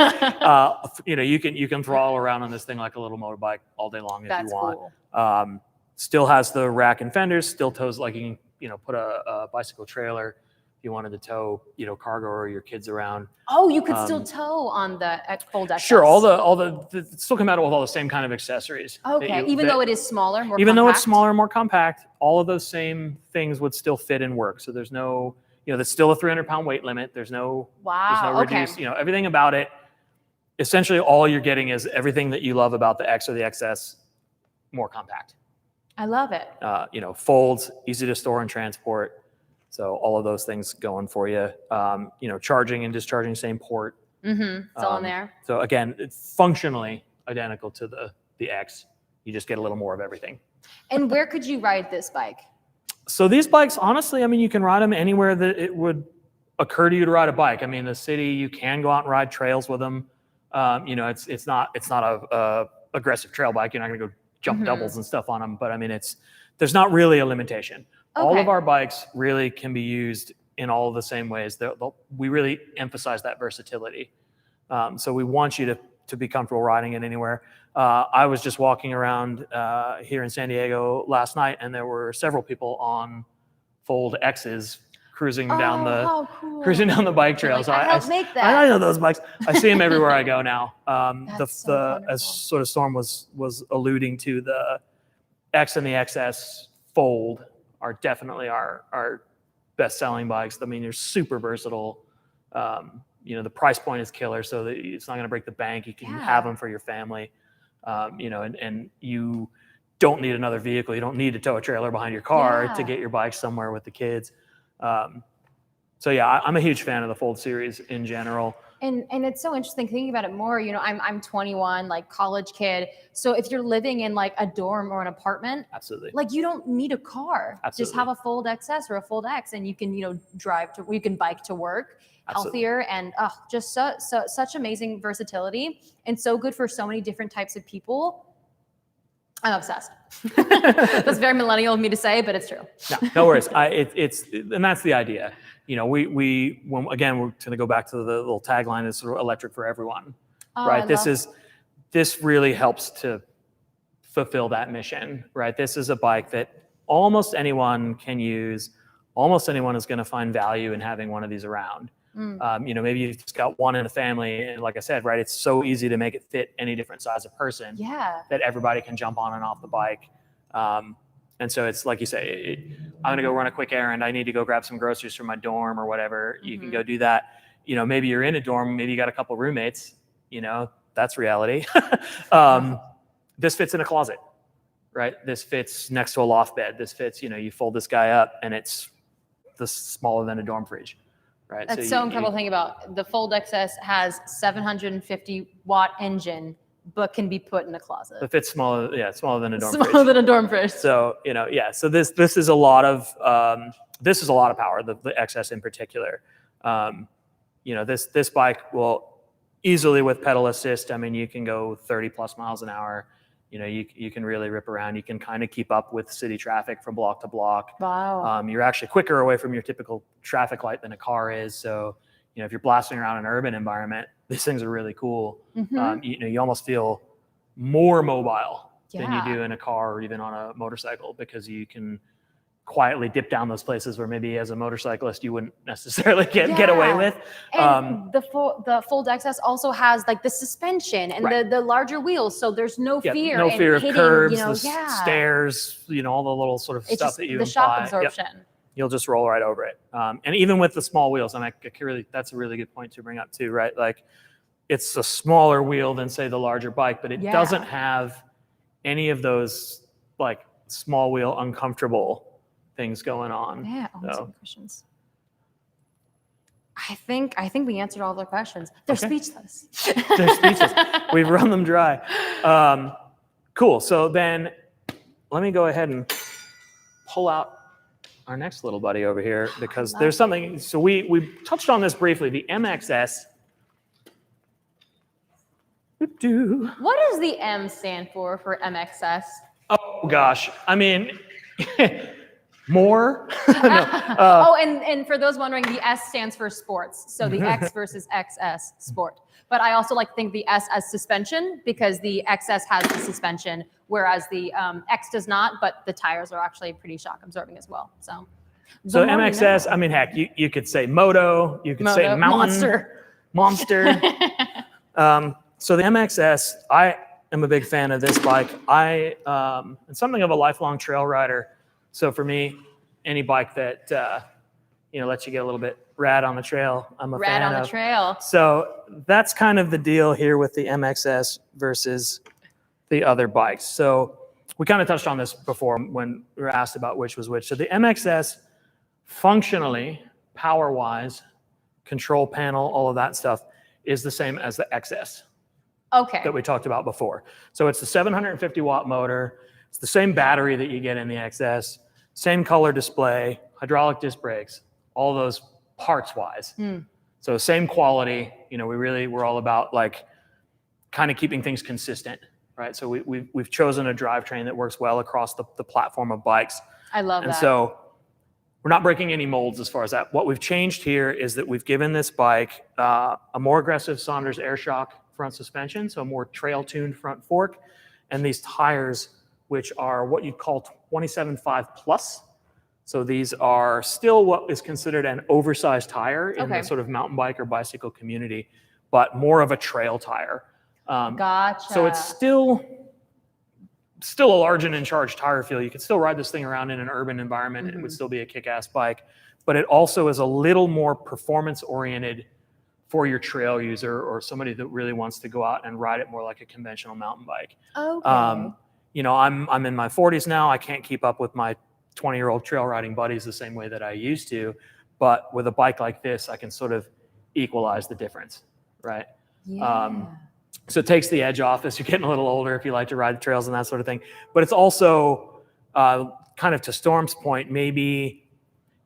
You can throttle around on this thing like a little motorbike all day long if you want. Cool. Still has the rack and fenders. Still tows like you can put a bicycle trailer. You wanted to tow, cargo or your kids around. Oh, you could still tow on the Fold XS. Sure, all the still come out with all the same kind of accessories. Okay, even though it is smaller, more even compact? though it's smaller, more compact, all of those same things would still fit and work. So there's no, there's still a 300-pound weight limit. There's no reduced, everything about it. Essentially, all you're getting is everything that you love about the X or the XS, more compact. I love it. Folds, easy to store and transport. So all of those things going for you. Charging and discharging, same port. It's all in there. So again, it's functionally identical to the X. You just get a little more of everything. And where could you ride this bike? So these bikes, honestly, you can ride them anywhere that it would occur to you to ride a bike. The city, you can go out and ride trails with them. It's not a aggressive trail bike. You're not going to go jump doubles and stuff on them. But there's not really a limitation. Okay. All of our bikes really can be used in all of the same ways. We really emphasize that versatility. So we want you to be comfortable riding it anywhere. I was just walking around here in San Diego last night, and there were several people on Fold X's cruising down the bike trails. I helped make that. I know those bikes. I see them everywhere I go now. Wonderful. As sort of Storm was alluding to, the X and the XS Fold are definitely our best-selling bikes. They're super versatile. The price point is killer, so that it's not going to break the bank. You can have them for your family, and you don't need another vehicle. You don't need to tow a trailer behind your car to get your bike somewhere with the kids. So yeah, I'm a huge fan of the Fold series in general. And it's so interesting thinking about it more. I'm 21, like college kid. So if you're living in like a dorm or an apartment, absolutely, like you don't need a car. Absolutely. Just have a Fold XS or a Fold X, and you can you can bike to work. Absolutely. Healthier and just such amazing versatility, and so good for so many different types of people. I'm obsessed. That's very millennial of me to say, but it's true. No worries. And that's the idea. We're going to go back to the little tagline is sort of electric for everyone, right? This really helps to fulfill that mission, right? This is a bike that almost anyone can use. Almost anyone is going to find value in having one of these around. Maybe you've just got one in a family, and like I said, right, it's so easy to make it fit any different size of person that everybody can jump on and off the bike. And so it's like you say, I'm going to go run a quick errand. I need to go grab some groceries from my dorm or whatever. You can go do that. you know, maybe you're in a dorm, maybe you got a couple roommates, you know, that's reality. This fits in a closet, right? This fits next to a loft bed. This fits, you know, you fold this guy up and it's smaller than a dorm fridge, right? That's so incredible to think about. The Fold XS has 750-watt engine, but can be put in a closet. It fits smaller, yeah, smaller than a dorm fridge. Smaller than a dorm fridge. So, you know, yeah. So this is a lot of power. The XS in particular. You know, this bike will easily, with pedal assist, I mean, you can go 30 plus miles an hour. You know, you can really rip around. You can kind of keep up with city traffic from block to block. Wow. You're actually quicker away from your typical traffic light than a car is. So, you know, if you're blasting around an urban environment, these things are really cool. You know, you almost feel more mobile than you do in a car or even on a motorcycle, because you can quietly dip down those places where maybe as a motorcyclist you wouldn't necessarily get away with. And the Fold XS also has like the suspension and the larger wheels, so there's no fear. No fear of hitting, curbs, you know, stairs, you know, all the little sort of it's stuff just that you the shock absorption. You'll just roll right over it. And even with the small wheels, and that's a really good point to bring up too, right? Like, it's a smaller wheel than, say, the larger bike, but it doesn't have any of those like small wheel uncomfortable things going on. Yeah, all questions. I think we answered all their questions. They're speechless. They're speechless. We've run them dry. Cool. So then let me go ahead and pull out our next little buddy over here, because there's something. So we touched on this briefly. The MXS. What does the M stand for MXS? Oh gosh, I mean, more. And for those wondering, the S stands for sports. So the X versus XS, sport. But I also like to think the S as suspension, because the XS has the suspension, whereas the X does not, but the tires are actually pretty shock absorbing as well. So MXS, I mean, heck, you could say moto, you could say mountain, monster. So the MXS, I am a big fan of this bike. I am something of a lifelong trail rider. So for me, any bike that you know, lets you get a little bit rad on the trail, I'm a fan of. Rad on the trail. So that's kind of the deal here with the MXS versus the other bikes. So we kind of touched on this before when we were asked about which was which. So the MXS, functionally, power-wise, control panel, all of that stuff, is the same as the XS. Okay. That we talked about before. So it's the 750-watt motor. It's the same battery that you get in the XS, same color display, hydraulic disc brakes, all those parts-wise. So same quality. You know, we're all about like kind of keeping things consistent, right? So we've chosen a drivetrain that works well across the platform of bikes. I love that. And so we're not breaking any molds as far as that. What we've changed here is that we've given this bike a more aggressive Saunders AirShock front suspension, so a more trail-tuned front fork, and these tires, which are what you'd call 27.5 plus. So these are still what is considered an oversized tire in the sort of mountain bike or bicycle community, but more of a trail tire. Gotcha. So it's still a large and in charge tire feel. You could still ride this thing around in an urban environment. It would still be a kick-ass bike, but it also is a little more performance-oriented for your trail user or somebody that really wants to go out and ride it more like a conventional mountain bike. Okay. You know, I'm in my 40s now. I can't keep up with my 20-year-old trail riding buddies the same way that I used to, but with a bike like this, I can sort of equalize the difference, right? Yeah. So it takes the edge off as you're getting a little older if you like to ride the trails and that sort of thing. But it's also kind of to Storm's point, maybe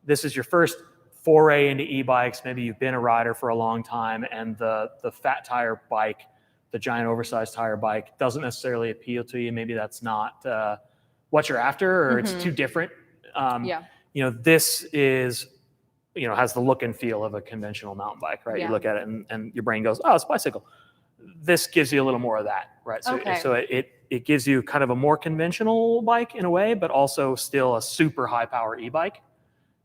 this is your first foray into e-bikes. Maybe you've been a rider for a long time, and the fat tire bike, the giant oversized tire bike, doesn't necessarily appeal to you. Maybe that's not what you're after, or it's too different. You know, this is, you know, has the look and feel of a conventional mountain bike, right? You look at it and your brain goes, oh, it's a bicycle. This gives you a little more of that, right? So, so it gives you kind of a more conventional bike in a way, but also still a super high power e-bike,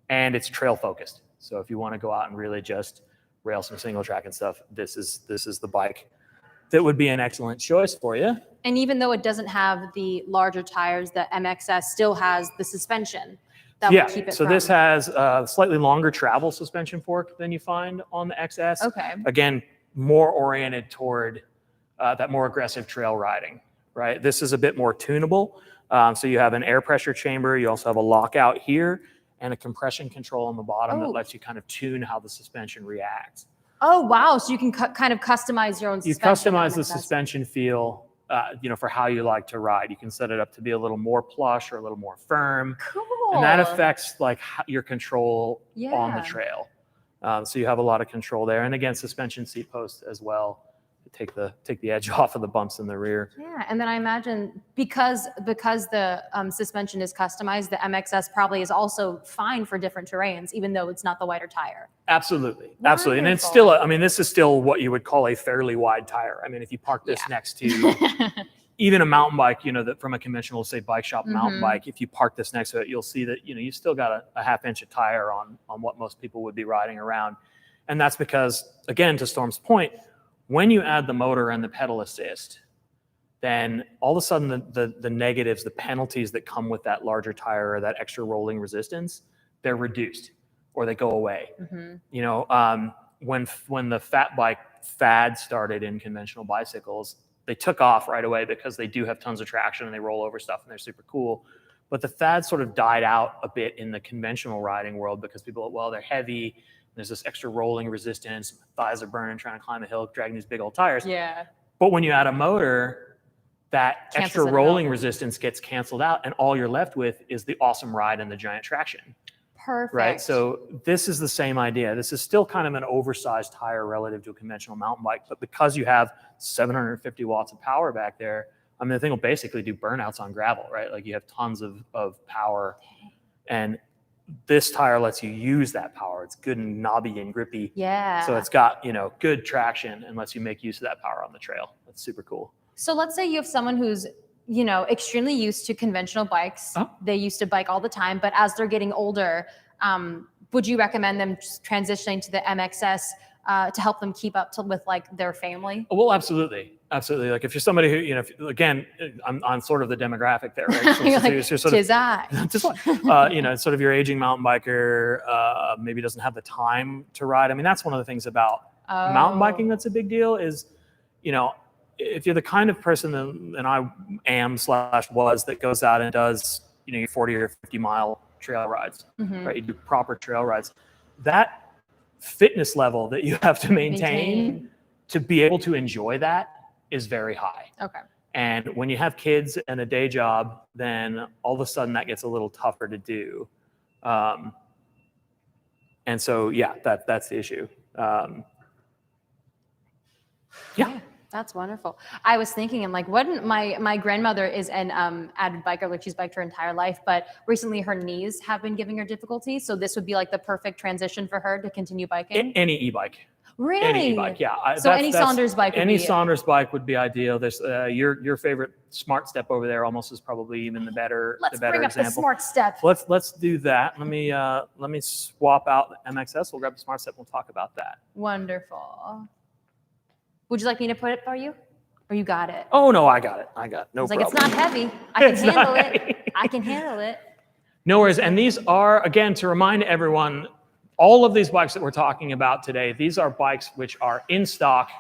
and it's trail focused. So if you want to go out and really just rail some single track and stuff, this is the bike that would be an excellent choice for you. And even though it doesn't have the larger tires, the MXS still has the suspension. that Yeah, will keep it so from... this has a slightly longer travel suspension fork than you find on the XS. Okay. Again, more oriented toward that more aggressive trail riding, right? This is a bit more tunable. So you have an air pressure chamber. You also have a lockout here and a compression control on the bottom that lets you kind of tune how the suspension reacts. Oh, wow. So you can kind of customize your own suspension. You customize the suspension feel, for how you like to ride. You can set it up to be a little more plush or a little more firm. Cool. And that affects like your control on the trail. So you have a lot of control there. And again, suspension seat posts as well to take the edge off of the bumps in the rear. Yeah, and then I imagine because the suspension is customized, the MXS probably is also fine for different terrains, even though it's not the wider tire. Absolutely, absolutely. And it's still, this is still what you would call a fairly wide tire. I mean, if you park this next to even a mountain bike, that from a conventional, say, bike shop mountain bike, if you park this next to it, you'll see that, you've still got a half-inch of tire on what most people would be riding around. And that's because, again, to Storm's point, when you add the motor and the pedal assist, then all of a sudden the negatives, the penalties that come with that larger tire or that extra rolling resistance, they're reduced or they go away. When the fat bike fad started in conventional bicycles, they took off right away because they do have tons of traction and they roll over stuff and they're super cool. But the fad sort of died out a bit in the conventional riding world because people, well, they're heavy. There's this extra rolling resistance. Thighs are burning trying to climb a hill, dragging these big old tires. Yeah. But when you add a motor, that extra rolling resistance gets canceled out, and all you're left with is the awesome ride and the giant traction. Perfect. Right. So this is the same idea. This is still kind of an oversized tire relative to a conventional mountain bike, but because you have 750 watts of power back there, I mean, the thing will basically do burnouts on gravel, right? Like you have tons of power, and this tire lets you use that power. It's good and knobby and grippy. Yeah. So it's got, good traction and lets you make use of that power on the trail. That's super cool. So let's say you have someone who's, extremely used to conventional bikes. Oh. They used to bike all the time, but as they're getting older, would you recommend them just transitioning to the MXS to help them keep up with like their family? Well, absolutely. Absolutely. Like if you're somebody who, again, I'm sort of the demographic there, right? So, You're like, you're sort of, tis I. sort of your aging mountain biker, maybe doesn't have the time to ride. I mean, that's one of the things about mountain biking that's a big deal is, if you're the kind of person that I am / was that goes out and does, your 40 or 50 mile trail rides, right? You do proper trail rides. That fitness level that you have to maintain to be able to enjoy that is very high. Okay. And when you have kids and a day job, then all of a sudden that gets a little tougher to do. And so, that's the issue. Yeah. That's wonderful. I was thinking, I'm like, my grandmother is an avid biker, like she's biked her entire life, but recently her knees have been giving her difficulty. So this would be like the perfect transition for her to continue biking. Any e-bike. Really? Any e-bike, yeah. So any Saunders bike would any be Saunders bike would be ideal. There's your favorite Smart Step over there almost is probably even the better Let's bring up example. the Smart Step. Let's do that. Let me swap out the MXS. We'll grab the Smart Step. We'll talk about that. Wonderful. Would you like me to put it for you? Or you got it? Oh no, I got it. No problem. Like, it's not heavy. I can handle it. I can handle it. No worries. And these are, again, to remind everyone, all of these bikes that we're talking about today, these are bikes which are in stock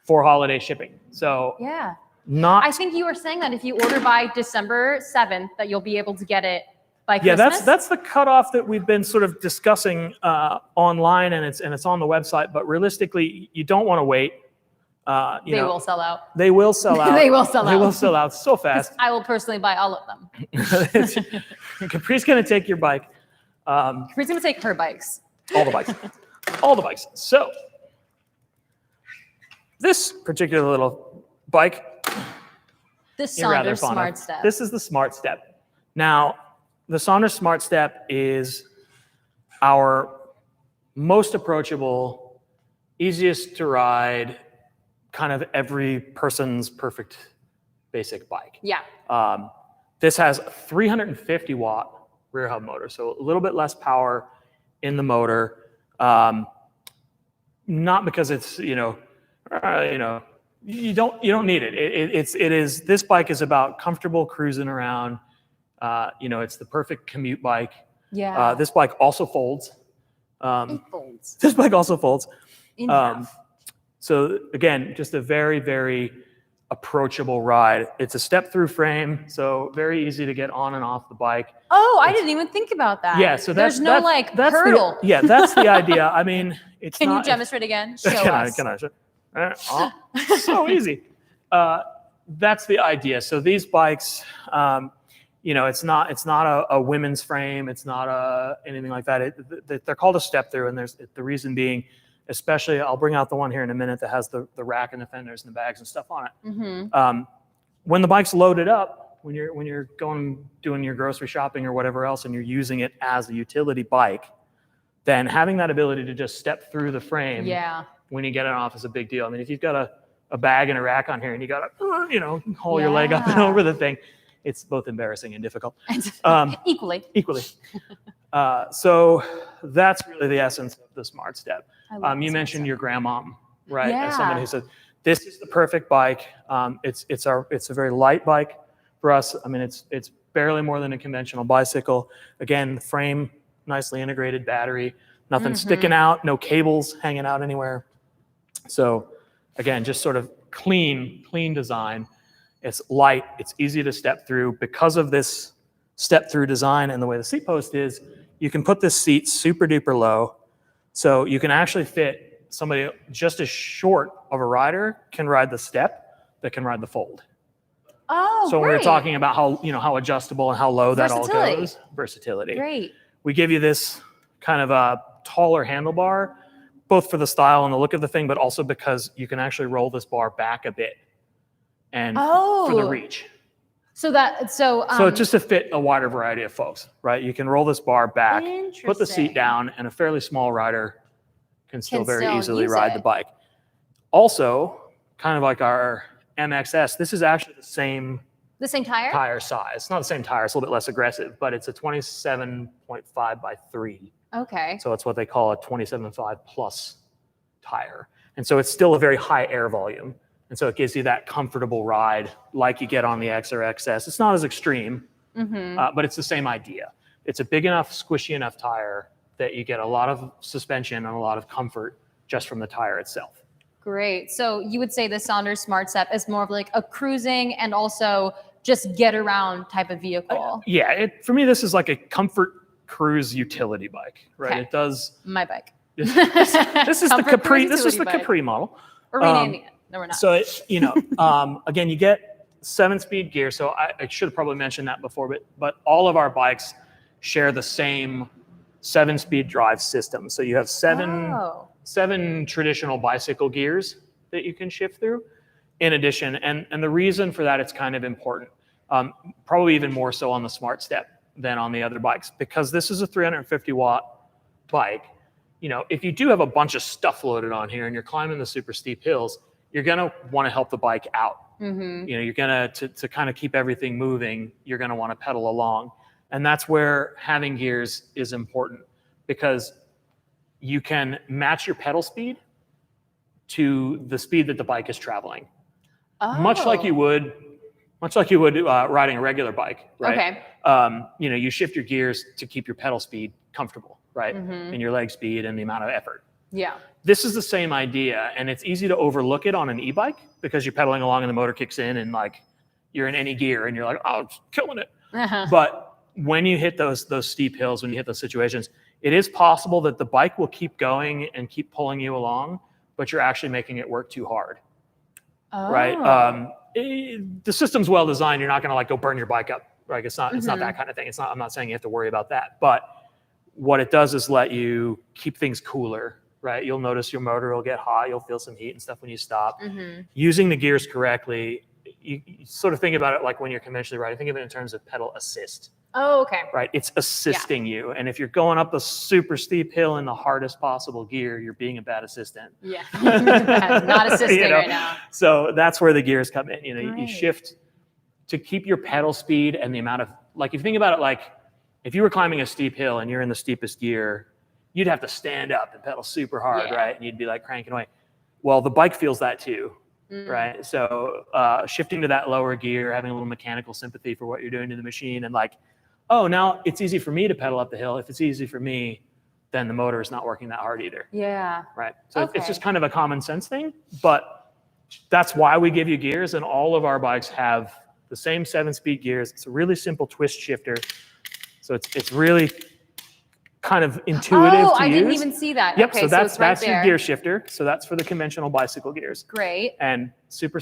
for holiday shipping. So yeah, I think you were saying that if you order by December 7th, that you'll be able to get it by Christmas. Yeah, that's the cutoff that we've been sort of discussing online, and it's on the website. But realistically, you don't want to wait. They will sell out. They will sell out. They will sell out. They will sell out so fast. I will personally buy all of them. Capri's going to take your bike. Capri's going to take her bikes. All the bikes. All the bikes. So this particular little bike, the Saunders Smart Step. This is the Smart Step. Now, the Saunders Smart Step is our most approachable, easiest to ride, kind of every person's perfect basic bike. Yeah. This has a 350 watt rear hub motor, so a little bit less power in the motor. Not because it's you don't need it. This bike is about comfortable cruising around. It's the perfect commute bike. Yeah. This bike also folds. It folds. This bike also folds. In half. So again, just a very, very approachable ride. It's a step-through frame, so very easy to get on and off the bike. Oh, I didn't even think about that. Yeah, so there's no hurdle. That's the idea. I mean, it's Can not. you demonstrate again? Show Can us. I? So easy. That's the idea. So these bikes, it's not a women's frame. It's not anything like that. They're called a step through, and there's the reason being, especially, I'll bring out the one here in a minute that has the rack and the fenders and the bags and stuff on it. Mm-hmm. When the bike's loaded up, when you're doing your grocery shopping or whatever else, and you're using it as a utility bike, then having that ability to just step through the frame when you get it off is a big deal. I mean, if you've got a bag and a rack on here and you got to, haul your leg up and over the thing, it's both embarrassing and difficult. Equally. So that's really the essence of the Smart Step. You mentioned Step. your grandmom, right? Yeah. As someone who said, this is the perfect bike. It's a very light bike for us. I mean, it's barely more than a conventional bicycle. Again, the frame, nicely integrated battery, nothing sticking out, no cables hanging out anywhere. So again, just sort of clean design. It's light, it's easy to step through. Because of this step through design and the way the seat post is, you can put this seat super duper low. So you can actually fit somebody just as short of a rider can ride the step that can ride the fold. Oh, so great. we're talking about how adjustable and how low that all goes. Versatility. Great. We give you this kind of a taller handlebar, both for the style and the look of the thing, but also because you can actually roll this bar back a bit and for the reach. So just to fit a wider variety of folks, right? You can roll this bar back, put the seat down, and a fairly small rider can still very easily ride the bike. Also, kind of like our MXS, this is actually the same tire size. It's not the same tire, it's a little bit less aggressive, but it's a 27.5 by 3. Okay. So it's what they call a 27.5 plus tire. And so it's still a very high air volume. And so it gives you that comfortable ride like you get on the X or XS. It's not as extreme, but it's the same idea. It's a big enough, squishy enough tire that you get a lot of suspension and a lot of comfort just from the tire itself. Great. So you would say the Saunders Smart Step is more of like a cruising and also just get around type of vehicle. For me, this is like a comfort cruise utility bike, right? Okay. It does. My bike. This is the Capri. This is the Capri model. We're renaming it. No, we're not. So again, you get 7-speed gear. So I should have probably mentioned that before, but all of our bikes share the same 7-speed drive system. So you have seven traditional bicycle gears that you can shift through. In addition, and the reason for that, it's kind of important, probably even more so on the Smart Step than on the other bikes, because this is a 350 watt bike. If you do have a bunch of stuff loaded on here and you're climbing the super steep hills, you're gonna want to help the bike out. You're gonna to kind of keep everything moving. You're gonna want to pedal along, and that's where having gears is important, because you can match your pedal speed to the speed that the bike is traveling. Much like you would riding a regular bike, right? Okay. You shift your gears to keep your pedal speed comfortable, right? And your leg speed and the amount of effort. Yeah. This is the same idea, and it's easy to overlook it on an e-bike because you're pedaling along and the motor kicks in and like you're in any gear and you're like, oh, it's killing it. But when you hit those steep hills, when you hit those situations, it is possible that the bike will keep going and keep pulling you along, but you're actually making it work too hard. Right? The system's well designed. You're not going to like go burn your bike up. Right? It's not that kind of thing. I'm not saying you have to worry about that, but what it does is let you keep things cooler. Right? You'll notice your motor will get hot. You'll feel some heat and stuff when you stop. Using the gears correctly, you sort of think about it like when you're conventionally riding. Think of it in terms of pedal assist. Oh, okay. Right? It's assisting you. And if you're going up a super steep hill in the hardest possible gear, you're being a bad assistant. Yeah. Not assisting right now. So that's where the gears come in. You shift to keep your pedal speed and the amount of, like, if you think about it, like if you were climbing a steep hill and you're in the steepest gear, you'd have to stand up and pedal super hard, right? And you'd be like cranking away. Well, the bike feels that too, right? So shifting to that lower gear, having a little mechanical sympathy for what you're doing to the machine and like oh, now it's easy for me to pedal up the hill. If it's easy for me, then the motor is not working that hard either. Yeah. Right. So Okay. it's just kind of a common sense thing, but that's why we give you gears, and all of our bikes have the same 7-speed gears. It's a really simple twist shifter. So it's really kind of intuitive to I use. didn't even see that. Yep, Okay, so that's it's right your there. gear shifter. So that's for the conventional bicycle gears. Great. And super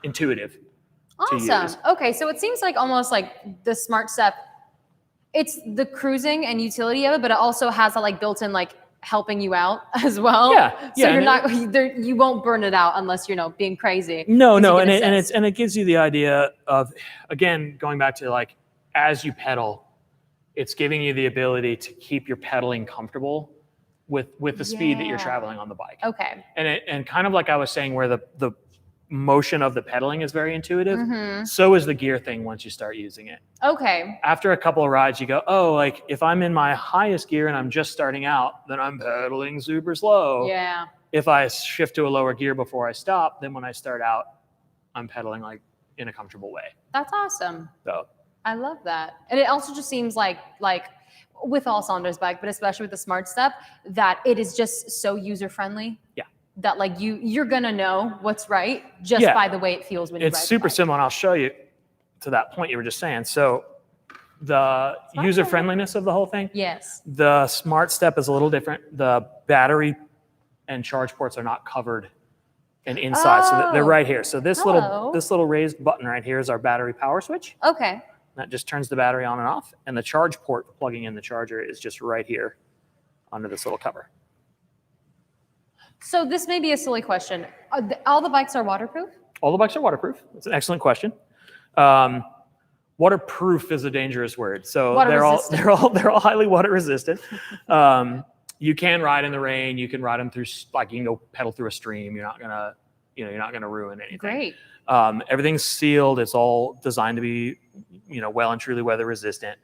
intuitive to Awesome. use. Okay, so it seems like almost like the Smart Step, it's the cruising and utility of it, but it also has a like built-in like helping you out as well. Yeah, So yeah, you're and not you won't burn it out unless you're being crazy. No, 'cause no, you and can assist. it gives you the idea of, again, going back to like as you pedal, it's giving you the ability to keep your pedaling comfortable with the speed that you're Yeah. traveling on the bike. Okay. And kind of like I was saying, where the motion of the pedaling is very intuitive, Mhm. so is the gear thing once you start using it. Okay. After a couple of rides, you go, oh, like if I'm in my highest gear and I'm just starting out, then I'm pedaling super slow. Yeah. If I shift to a lower gear before I stop, then when I start out, I'm pedaling like in a comfortable way. That's awesome. So I love that. And it also just seems like with all Saunders bike, but especially with the Smart Step, that it is just so user friendly. Yeah. That like you're gonna know what's right just Yeah. by the way it feels when you it's ride the super bike. simple, and I'll show you to that point you were just saying. So the Smart user Step. friendliness of the whole thing, Yes. the Smart Step is a little different. The battery and charge ports are not covered and inside, so they're Oh. right here. So this Hello. little raised button right here is our battery power switch. Okay. That just turns the battery on and off, and the charge port for plugging in the charger is just right here under this little cover. So this may be a silly question. All the bikes are waterproof? All the bikes are waterproof. It's an excellent question. Waterproof is a dangerous word. So Water they're resistant. all highly water resistant. You can ride in the rain. You can ride them through, like you can go pedal through a stream. You're not gonna ruin anything. Great. Everything's sealed. It's all designed to be, well and truly weather resistant.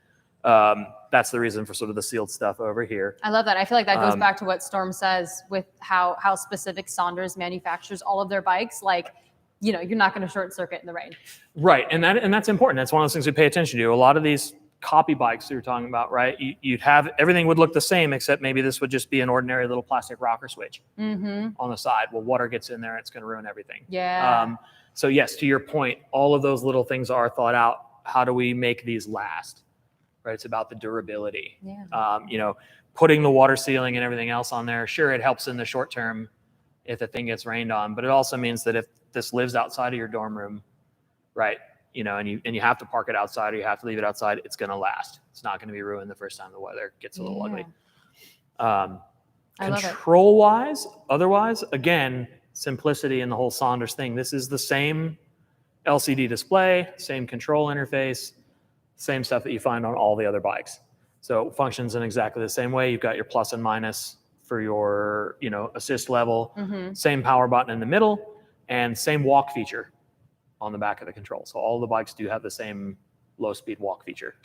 That's the reason for sort of the sealed stuff over here. I love that. I feel like that goes back to what Storm says with how specific Saunders manufactures all of their bikes. Like, you're not going to short circuit in the rain. Right, and that's important. That's one of those things we pay attention to. A lot of these copy bikes that you're talking about, right? You'd have everything would look the same, except maybe this would just be an ordinary little plastic rocker switch on the side. Well, water gets in there, it's going to ruin everything. Yeah. So yes, to your point, all of those little things are thought out. How do we make these last? Right, it's about the durability. Yeah. Putting the water sealing and everything else on there. Sure, it helps in the short term if the thing gets rained on, but it also means that if this lives outside of your dorm room, right, and you have to park it outside or you have to leave it outside, it's going to last. It's not going to be ruined the first time the weather gets a little ugly. I love it. Control-wise, otherwise, again, simplicity in the whole Saunders thing. This is the same LCD display, same control interface, same stuff that you find on all the other bikes. So it functions in exactly the same way. You've got your plus and minus for your, assist level, same power button in the middle, and same walk feature on the back of the control. So all the bikes do have the same low-speed walk feature.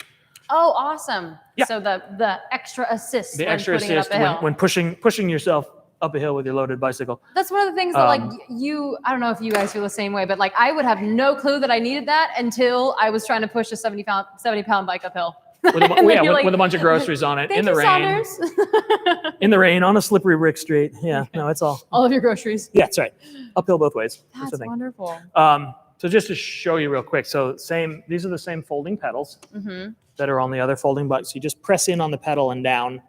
Oh, awesome. Yeah. So the extra assist The when extra putting it up assist a hill. when pushing yourself up a hill with your loaded bicycle. That's one of the things that I don't know if you guys feel the same way, but like I would have no clue that I needed that until I was trying to push a 70 pound bike uphill. With a bunch of groceries on it Thank in the you, rain. Saunders. In the rain on a slippery brick street. Yeah, no, it's all. All of your groceries. Yeah, that's right. Uphill both ways. That's the thing. wonderful. So just to show you real quick, these are the same folding pedals that are on the other folding bikes. You just press in on the pedal and down,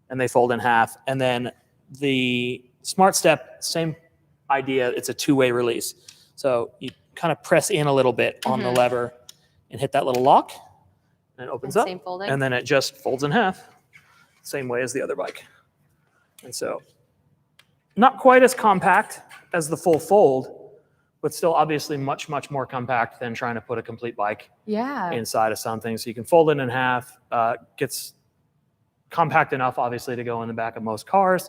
and they fold in half. And then the Smart Step, same idea. It's a two-way release. So you kind of press in a little bit on the lever and hit that little lock, and it opens up. Same folding. And then it just folds in half, same way as the other bike. And so not quite as compact as the full fold, but still obviously much, much more compact than trying to put a complete bike inside of something. So you can fold it in half, gets compact enough, obviously, to go in the back of most cars.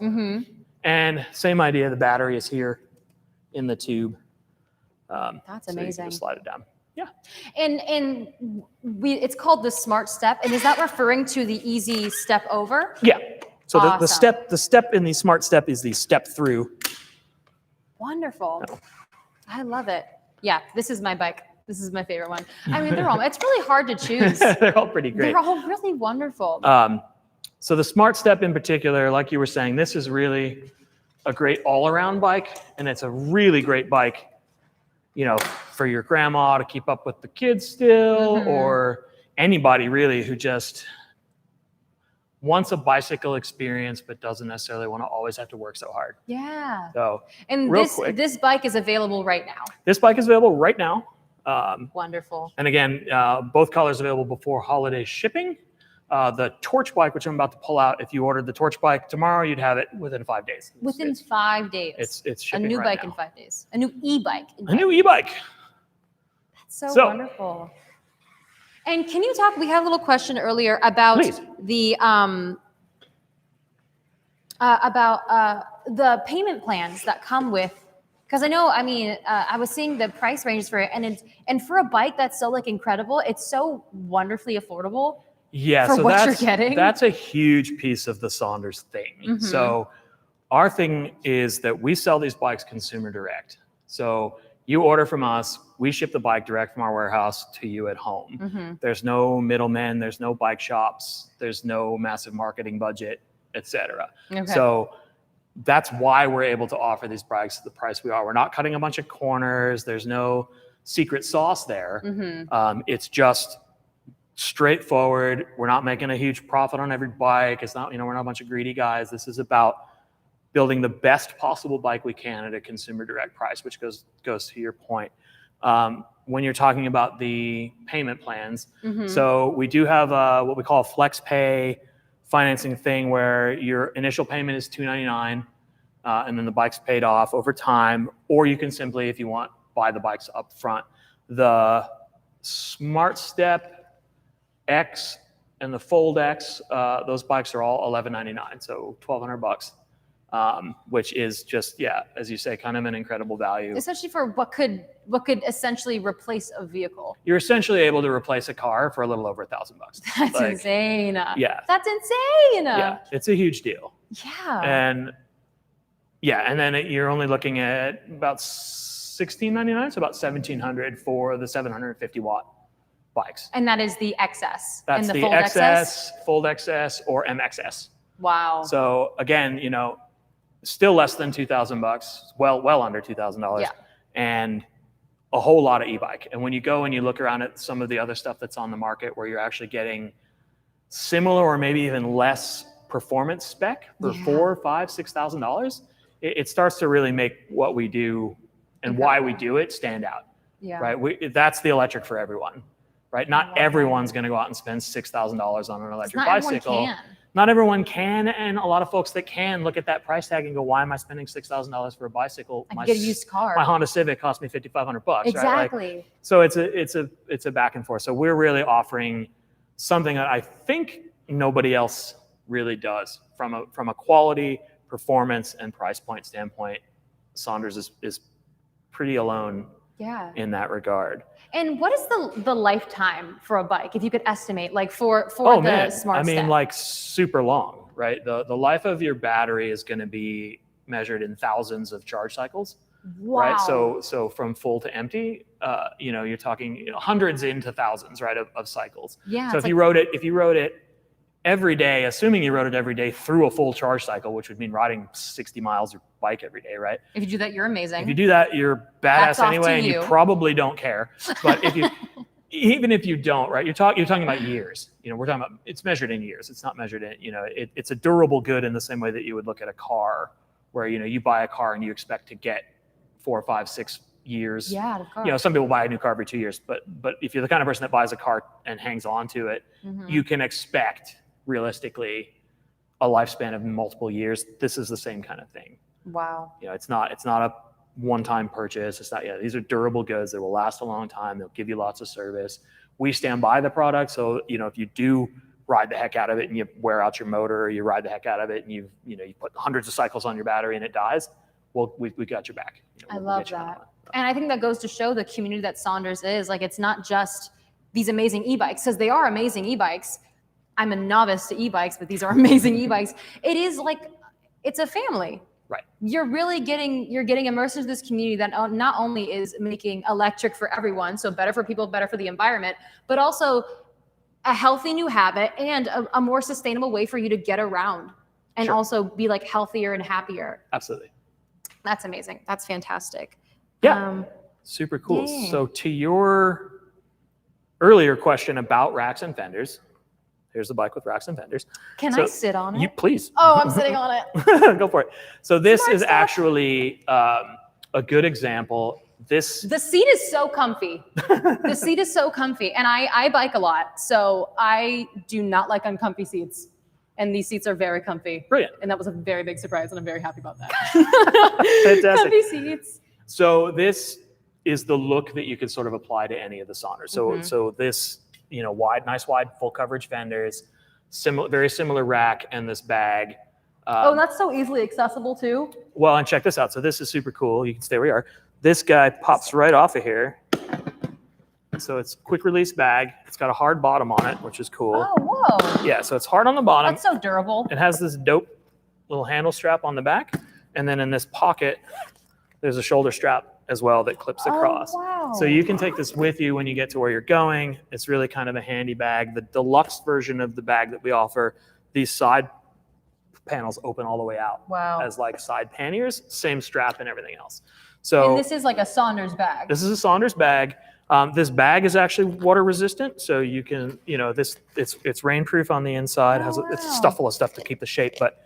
And same idea, the battery is here in the tube. That's amazing. So you can just slide it down. Yeah. And it's called the Smart Step. And is that referring to the easy step over? Yeah. So the Awesome. step in the Smart Step is the step through. Wonderful. I love it. Yeah, this is my bike. This is my favorite one. I mean, it's really hard to choose. They're all pretty great. They're all really wonderful. So the Smart Step in particular, like you were saying, this is really a great all-around bike, and it's a really great bike, you know, for your grandma to keep up with the kids still, or anybody really who just wants a bicycle experience but doesn't necessarily want to always have to work so hard. Yeah. So, and this bike is available right now. This bike is available right now. Wonderful. And again, both colors available before holiday shipping. The Torch bike, which I'm about to pull out, if you ordered the Torch bike tomorrow, you'd have it within 5 days. Within 5 days. It's shipping a new right bike now. in 5 days. A new e-bike. A new e-bike. That's so wonderful. And can you talk? We had a little question earlier about the payment plans that come with. Because I know, I mean, I was seeing the price ranges for it, and for a bike that's so like incredible, it's so wonderfully affordable. Yeah, for so what you're getting. That's a huge piece of the Saunders thing. So our thing is that we sell these bikes consumer direct. So you order from us, we ship the bike direct from our warehouse to you at home. There's no middlemen, there's no bike shops, there's no massive marketing budget, etc. So that's why we're able to offer these bikes at the price we are. We're not cutting a bunch of corners. There's no secret sauce there. It's just straightforward. We're not making a huge profit on every bike. It's not, you know, we're not a bunch of greedy guys. This is about building the best possible bike we can at a consumer direct price, which goes to your point. When you're talking about the payment plans, so we do have what we call a flex pay financing thing where your initial payment is $299, and then the bike's paid off over time, or you can simply, if you want, buy the bikes up front. The Smart Step X and the Fold X, those bikes are all $1,199, so $1,200, which is just, as you say, kind of an incredible value. Especially for what could essentially replace a vehicle. You're essentially able to replace a car for a little over $1,000. That's insane. Yeah. That's insane. Yeah, it's a huge deal. Yeah. And then you're only looking at about $1,699, so about $1,700 for the 750 watt bikes. And that is the XS. That's and the Fold XS, Fold XS, or MXS. Wow. So again, you know, still less than $2,000, well under $2,000, and a whole lot of e-bike. And when you go and you look around at some of the other stuff that's on the market, where you're actually getting similar or maybe even less performance spec for $4,000, $5,000, $6,000, it starts to really make what we do and why we do it stand out. Yeah. Right. That's the electric for everyone. Right. Not everyone's going to go out and spend $6,000 on an electric bicycle. Not everyone can, and a lot of folks that can look at that price tag and go, "Why am I spending $6,000 for a bicycle? I can get a used car. My Honda Civic cost me $5,500." Exactly. Right? Like, so it's a back and forth. So we're really offering something that I think nobody else really does from a quality, performance, and price point standpoint. Saunders is pretty alone. In that regard. And what is the lifetime for a bike, if you could estimate, like for the Smart Step? Like super long, right? The life of your battery is going to be measured in thousands of charge cycles. Wow. Right. So from full to empty, you're talking hundreds into thousands, right, of cycles. Yeah. So if you rode it every day, assuming you rode it every day through a full charge cycle, which would mean riding 60 miles your bike every day, right? If you do that, you're amazing. If you do that, you're badass anyway, and you probably don't care. But even if you don't, right, you're talking about years. We're talking about, it's measured in years. It's not measured in, it's a durable good in the same way that you would look at a car, where you buy a car and you expect to get 4, 5, 6 years. Yeah, of course. Some people buy a new car every 2 years, but if you're the kind of person that buys a car and hangs on to it, you can expect realistically a lifespan of multiple years. This is the same kind of thing. Wow. It's not a one-time purchase. It's not, these are durable goods that will last a long time. They'll give you lots of service. We stand by the product. So, if you do ride the heck out of it and you wear out your motor, or you ride the heck out of it and you put hundreds of cycles on your battery and it dies, well, we got your back. I love that. And I think that goes to show the community that Saunders is. Like, it's not just these amazing e-bikes, because they are amazing e-bikes. I'm a novice to e-bikes, but these are amazing e-bikes. It is like, it's a family. Right. You're getting immersed into this community that not only is making electric for everyone, so better for people, better for the environment, but also a healthy new habit and a more sustainable way for you to get around and Sure. also be like healthier and happier. Absolutely. That's amazing. That's fantastic. Yeah. Super cool. Yay. So to your earlier question about racks and fenders, here's the bike with racks and fenders. Can So I sit on it? You please. Oh, I'm sitting on it. Go for it. So this Smart is stuff. actually a good example. The seat is so comfy. The seat is so comfy. And I bike a lot, so I do not like uncomfy seats. And these seats are very comfy. Brilliant. And that was a very big surprise, and I'm very happy about that. Fantastic. Comfy seats. So this is the look that you could sort of apply to any of the Saunders. So Mhm. so this, nice wide full coverage fenders, very similar rack and this bag. And that's so easily accessible too. Well, and check this out. So this is super cool. You can stay where you are. This guy pops right off of here. So it's quick release bag. It's got a hard bottom on it, which is cool. Oh, whoa. Yeah, so it's hard on the bottom. That's so durable. It has this dope little handle strap on the back. And then in this pocket, there's a shoulder strap as well that clips across. Oh, wow. So you can take this with you when you get to where you're going. It's really kind of a handy bag. The deluxe version of the bag that we offer, these side panels open all the way out Wow. as like side panniers, same strap and everything else. So And this is like a Saunders bag. this is a Saunders bag. This bag is actually water resistant, so you can, it's rainproof on the inside. It's wow. stuff full of stuff to keep the shape, but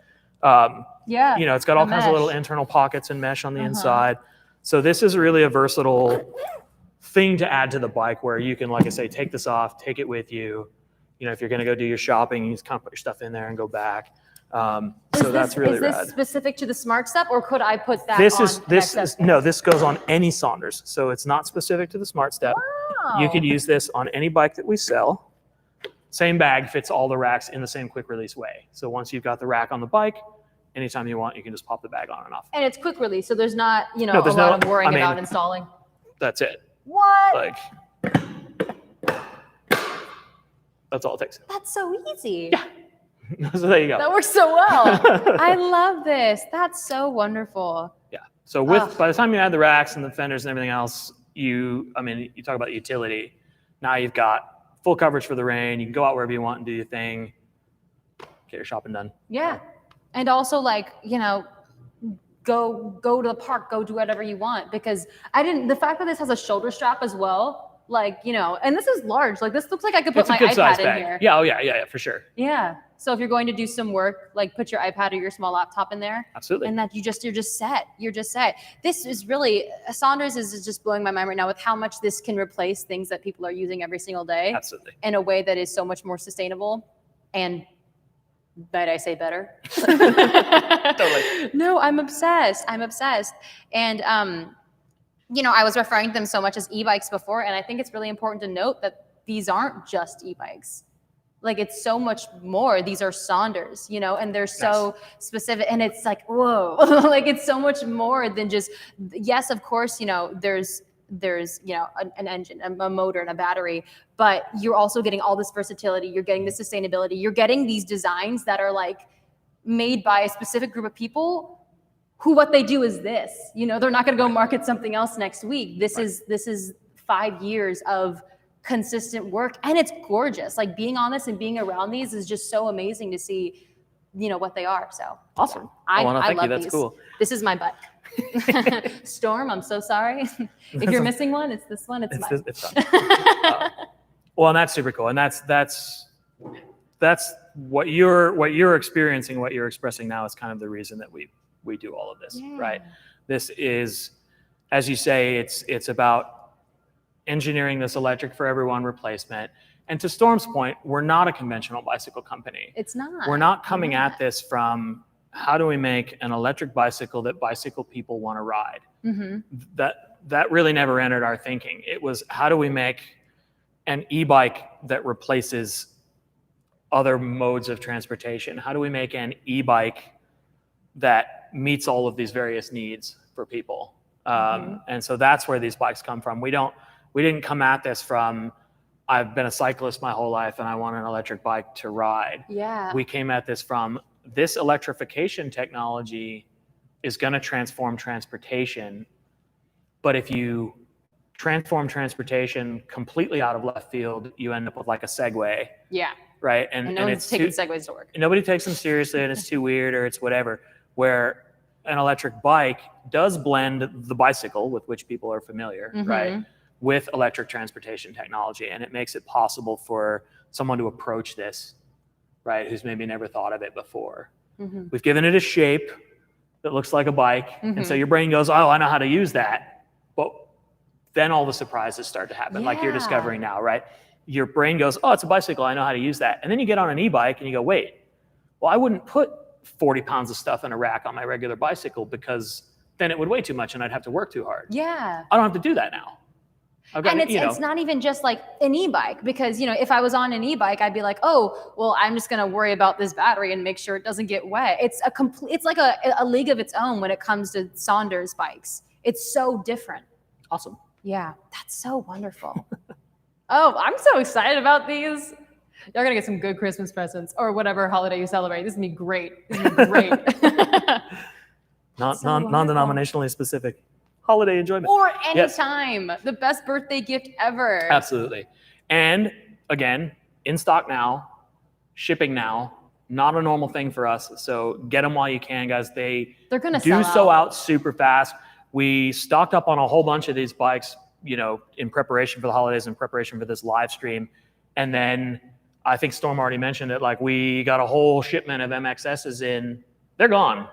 Yeah. it's got all the kinds of little mesh. internal pockets and mesh on the Uh-huh. inside. So this is really a versatile thing to add to the bike, where you can, like I say, take this off, take it with you. If you're going to go do your shopping, you just kind of put your stuff in there and go back. So that's really Is this rad. specific to the Smart Step, or could I put that This on is an this XS? is no. This goes on any Saunders, so it's not specific to the Smart Step. Wow. You could use this on any bike that we sell. Same bag fits all the racks in the same quick release way. So once you've got the rack on the bike, anytime you want, you can just pop the bag on and off. And it's quick release, so there's not, there's a lot no- of worrying I mean- about installing. That's it. What? Like, that's all it takes. That's so easy. Yeah. So there you go. That works so well. I love this. That's so wonderful. Yeah. So by the time you add the racks and the fenders and everything else, you talk about utility. Now you've got full coverage for the rain. You can go out wherever you want and do your thing. Get your shopping done. Yeah. And also go to the park, go do whatever you want, because the fact that this has a shoulder strap as well, and this is large. Like, this looks like I could put It's a my good size iPad in bag. here. Yeah. Oh yeah, for sure. Yeah. So if you're going to do some work, put your iPad or your small laptop in there, Absolutely. and that you're just set. You're just set. This is really, Saunders is just blowing my mind right now with how much this can replace things that people are using every single day Absolutely. in a way that is so much more sustainable and, might I say, better? Totally. No, I'm obsessed. And, I was referring to them so much as e-bikes before, and I think it's really important to note that these aren't just e-bikes. It's so much more. These are Saunders, and they're so specific, and it's like, whoa, it's so much more than just, yes, of course, there's an engine, a motor, and a battery, but you're also getting all this versatility. You're getting the sustainability. You're getting these designs that are made by a specific group of people who, what they do is this. They're not going to go market something else next week. This is 5 years of consistent work, and it's gorgeous. Being on this and being around these is just so amazing to see, what they are. So Awesome. I Thank love you. That's these. cool. This is my bike. Storm, I'm so sorry. If you're missing one, it's this one. It's mine. It's done. Well, and that's super cool. And that's what you're experiencing, what you're expressing now is kind of the reason that we do all of this, right? This is, as you say, it's about engineering this electric for everyone replacement. And to Storm's point, we're not a conventional bicycle company. It's not. We're not coming at this from how do we make an electric bicycle that bicycle people want to ride. Mm-hmm. That really never entered our thinking. It was, how do we make an e-bike that replaces other modes of transportation? How do we make an e-bike that meets all of these various needs for people? And so that's where these bikes come from. We didn't come at this from, I've been a cyclist my whole life and I want an electric bike to ride. Yeah. We came at this from, this electrification technology is going to transform transportation. But if you transform transportation completely out of left field, you end up with like a Segway. Yeah. Right. And no one's taking Segways to work. Nobody takes them seriously, and it's too weird, or it's whatever. Where an electric bike does blend the bicycle, with which people are familiar, right, with electric transportation technology. And it makes it possible for someone to approach this, right, who's maybe never thought of it before. We've given it a shape that looks like a bike. And so your brain goes, oh, I know how to use that. But then all the surprises start to happen, like you're discovering now, right? Your brain goes, oh, it's a bicycle, I know how to use that. And then you get on an e-bike and you go, wait, well, I wouldn't put 40 pounds of stuff in a rack on my regular bicycle, because then it would weigh too much and I'd have to work too hard. Yeah. I don't have to do that now. And it's not even just like an e-bike, because, if I was on an e-bike, I'd be like, oh, well, I'm just going to worry about this battery and make sure it doesn't get wet. It's like a league of its own when it comes to Saunders bikes. It's so different. Awesome. Yeah. That's so wonderful. Oh, I'm so excited about these. Y'all gonna get some good Christmas presents or whatever holiday you celebrate. This is gonna be great. This is gonna be great. Non-denominationally specific holiday enjoyment. Or anytime. The best birthday gift ever. Absolutely. And again, in stock now, shipping now, not a normal thing for us. So get them while you can, guys. They're gonna sell out super fast. We stocked up on a whole bunch of these bikes, in preparation for the holidays, in preparation for this live stream. And then I think Storm already mentioned it, like we got a whole shipment of MXSs in, they're gone.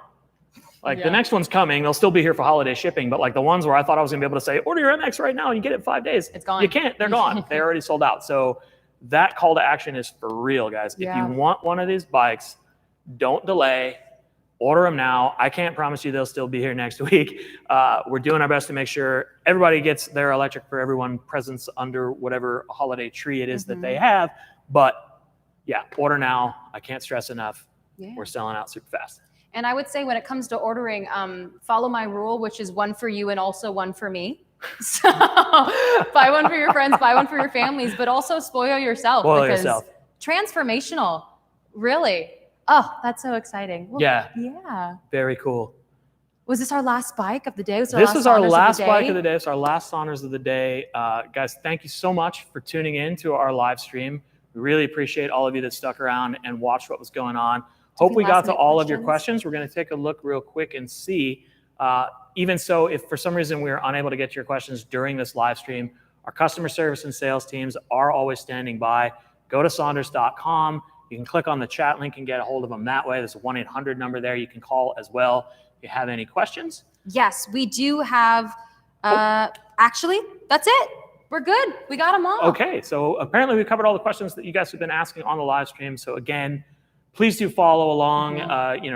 Like the next one's coming, they'll still be here for holiday shipping, but like the ones where I thought I was gonna be able to say, order your MX right now and you get it in 5 days. It's gone. You can't, they're gone. They already sold out. So that call to action is for real, guys. If you want one of these bikes, don't delay. Order them now. I can't promise you they'll still be here next week. We're doing our best to make sure everybody gets their Electric for Everyone presents under whatever holiday tree it is that they have. But yeah, order now. I can't stress enough. We're selling out super fast. And I would say when it comes to ordering, follow my rule, which is one for you and also one for me. So buy one for your friends, buy one for your families, but also spoil yourself. Spoil yourself. Transformational, really. Oh, that's so exciting. Well, yeah. Very cool. Was this our last bike of the day? This is our last bike of the day. It's our last Saunders of the day. Guys, thank you so much for tuning in to our live stream. We really appreciate all of you that stuck around and watched what was going on. Hope we got to all of your questions. We're going to take a look real quick and see. Even so, if for some reason we are unable to get to your questions during this live stream, our customer service and sales teams are always standing by. Go to saunders.com. You can click on the chat link and get a hold of them that way. There's a 1-800 number there you can call as well if you have any questions. Yes, we do have, actually, that's it. We're good. We got them all. Okay, so apparently we covered all the questions that you guys have been asking on the live stream. So again, please do follow along.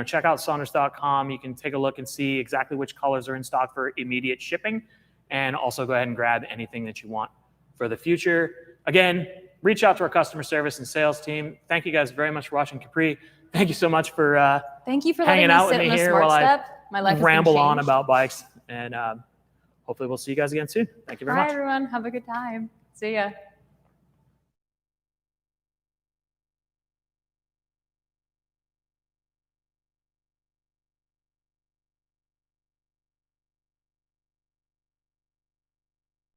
Check out saunders.com. You can take a look and see exactly which colors are in stock for immediate shipping, and also go ahead and grab anything that you want for the future. Again, reach out to our customer service and sales team. Thank you guys very much for watching. Capri, thank you so much for hanging out with me here while I ramble on about bikes. And hopefully we'll see you guys again soon. Thank you very much. Bye, everyone. Have a good time. See ya.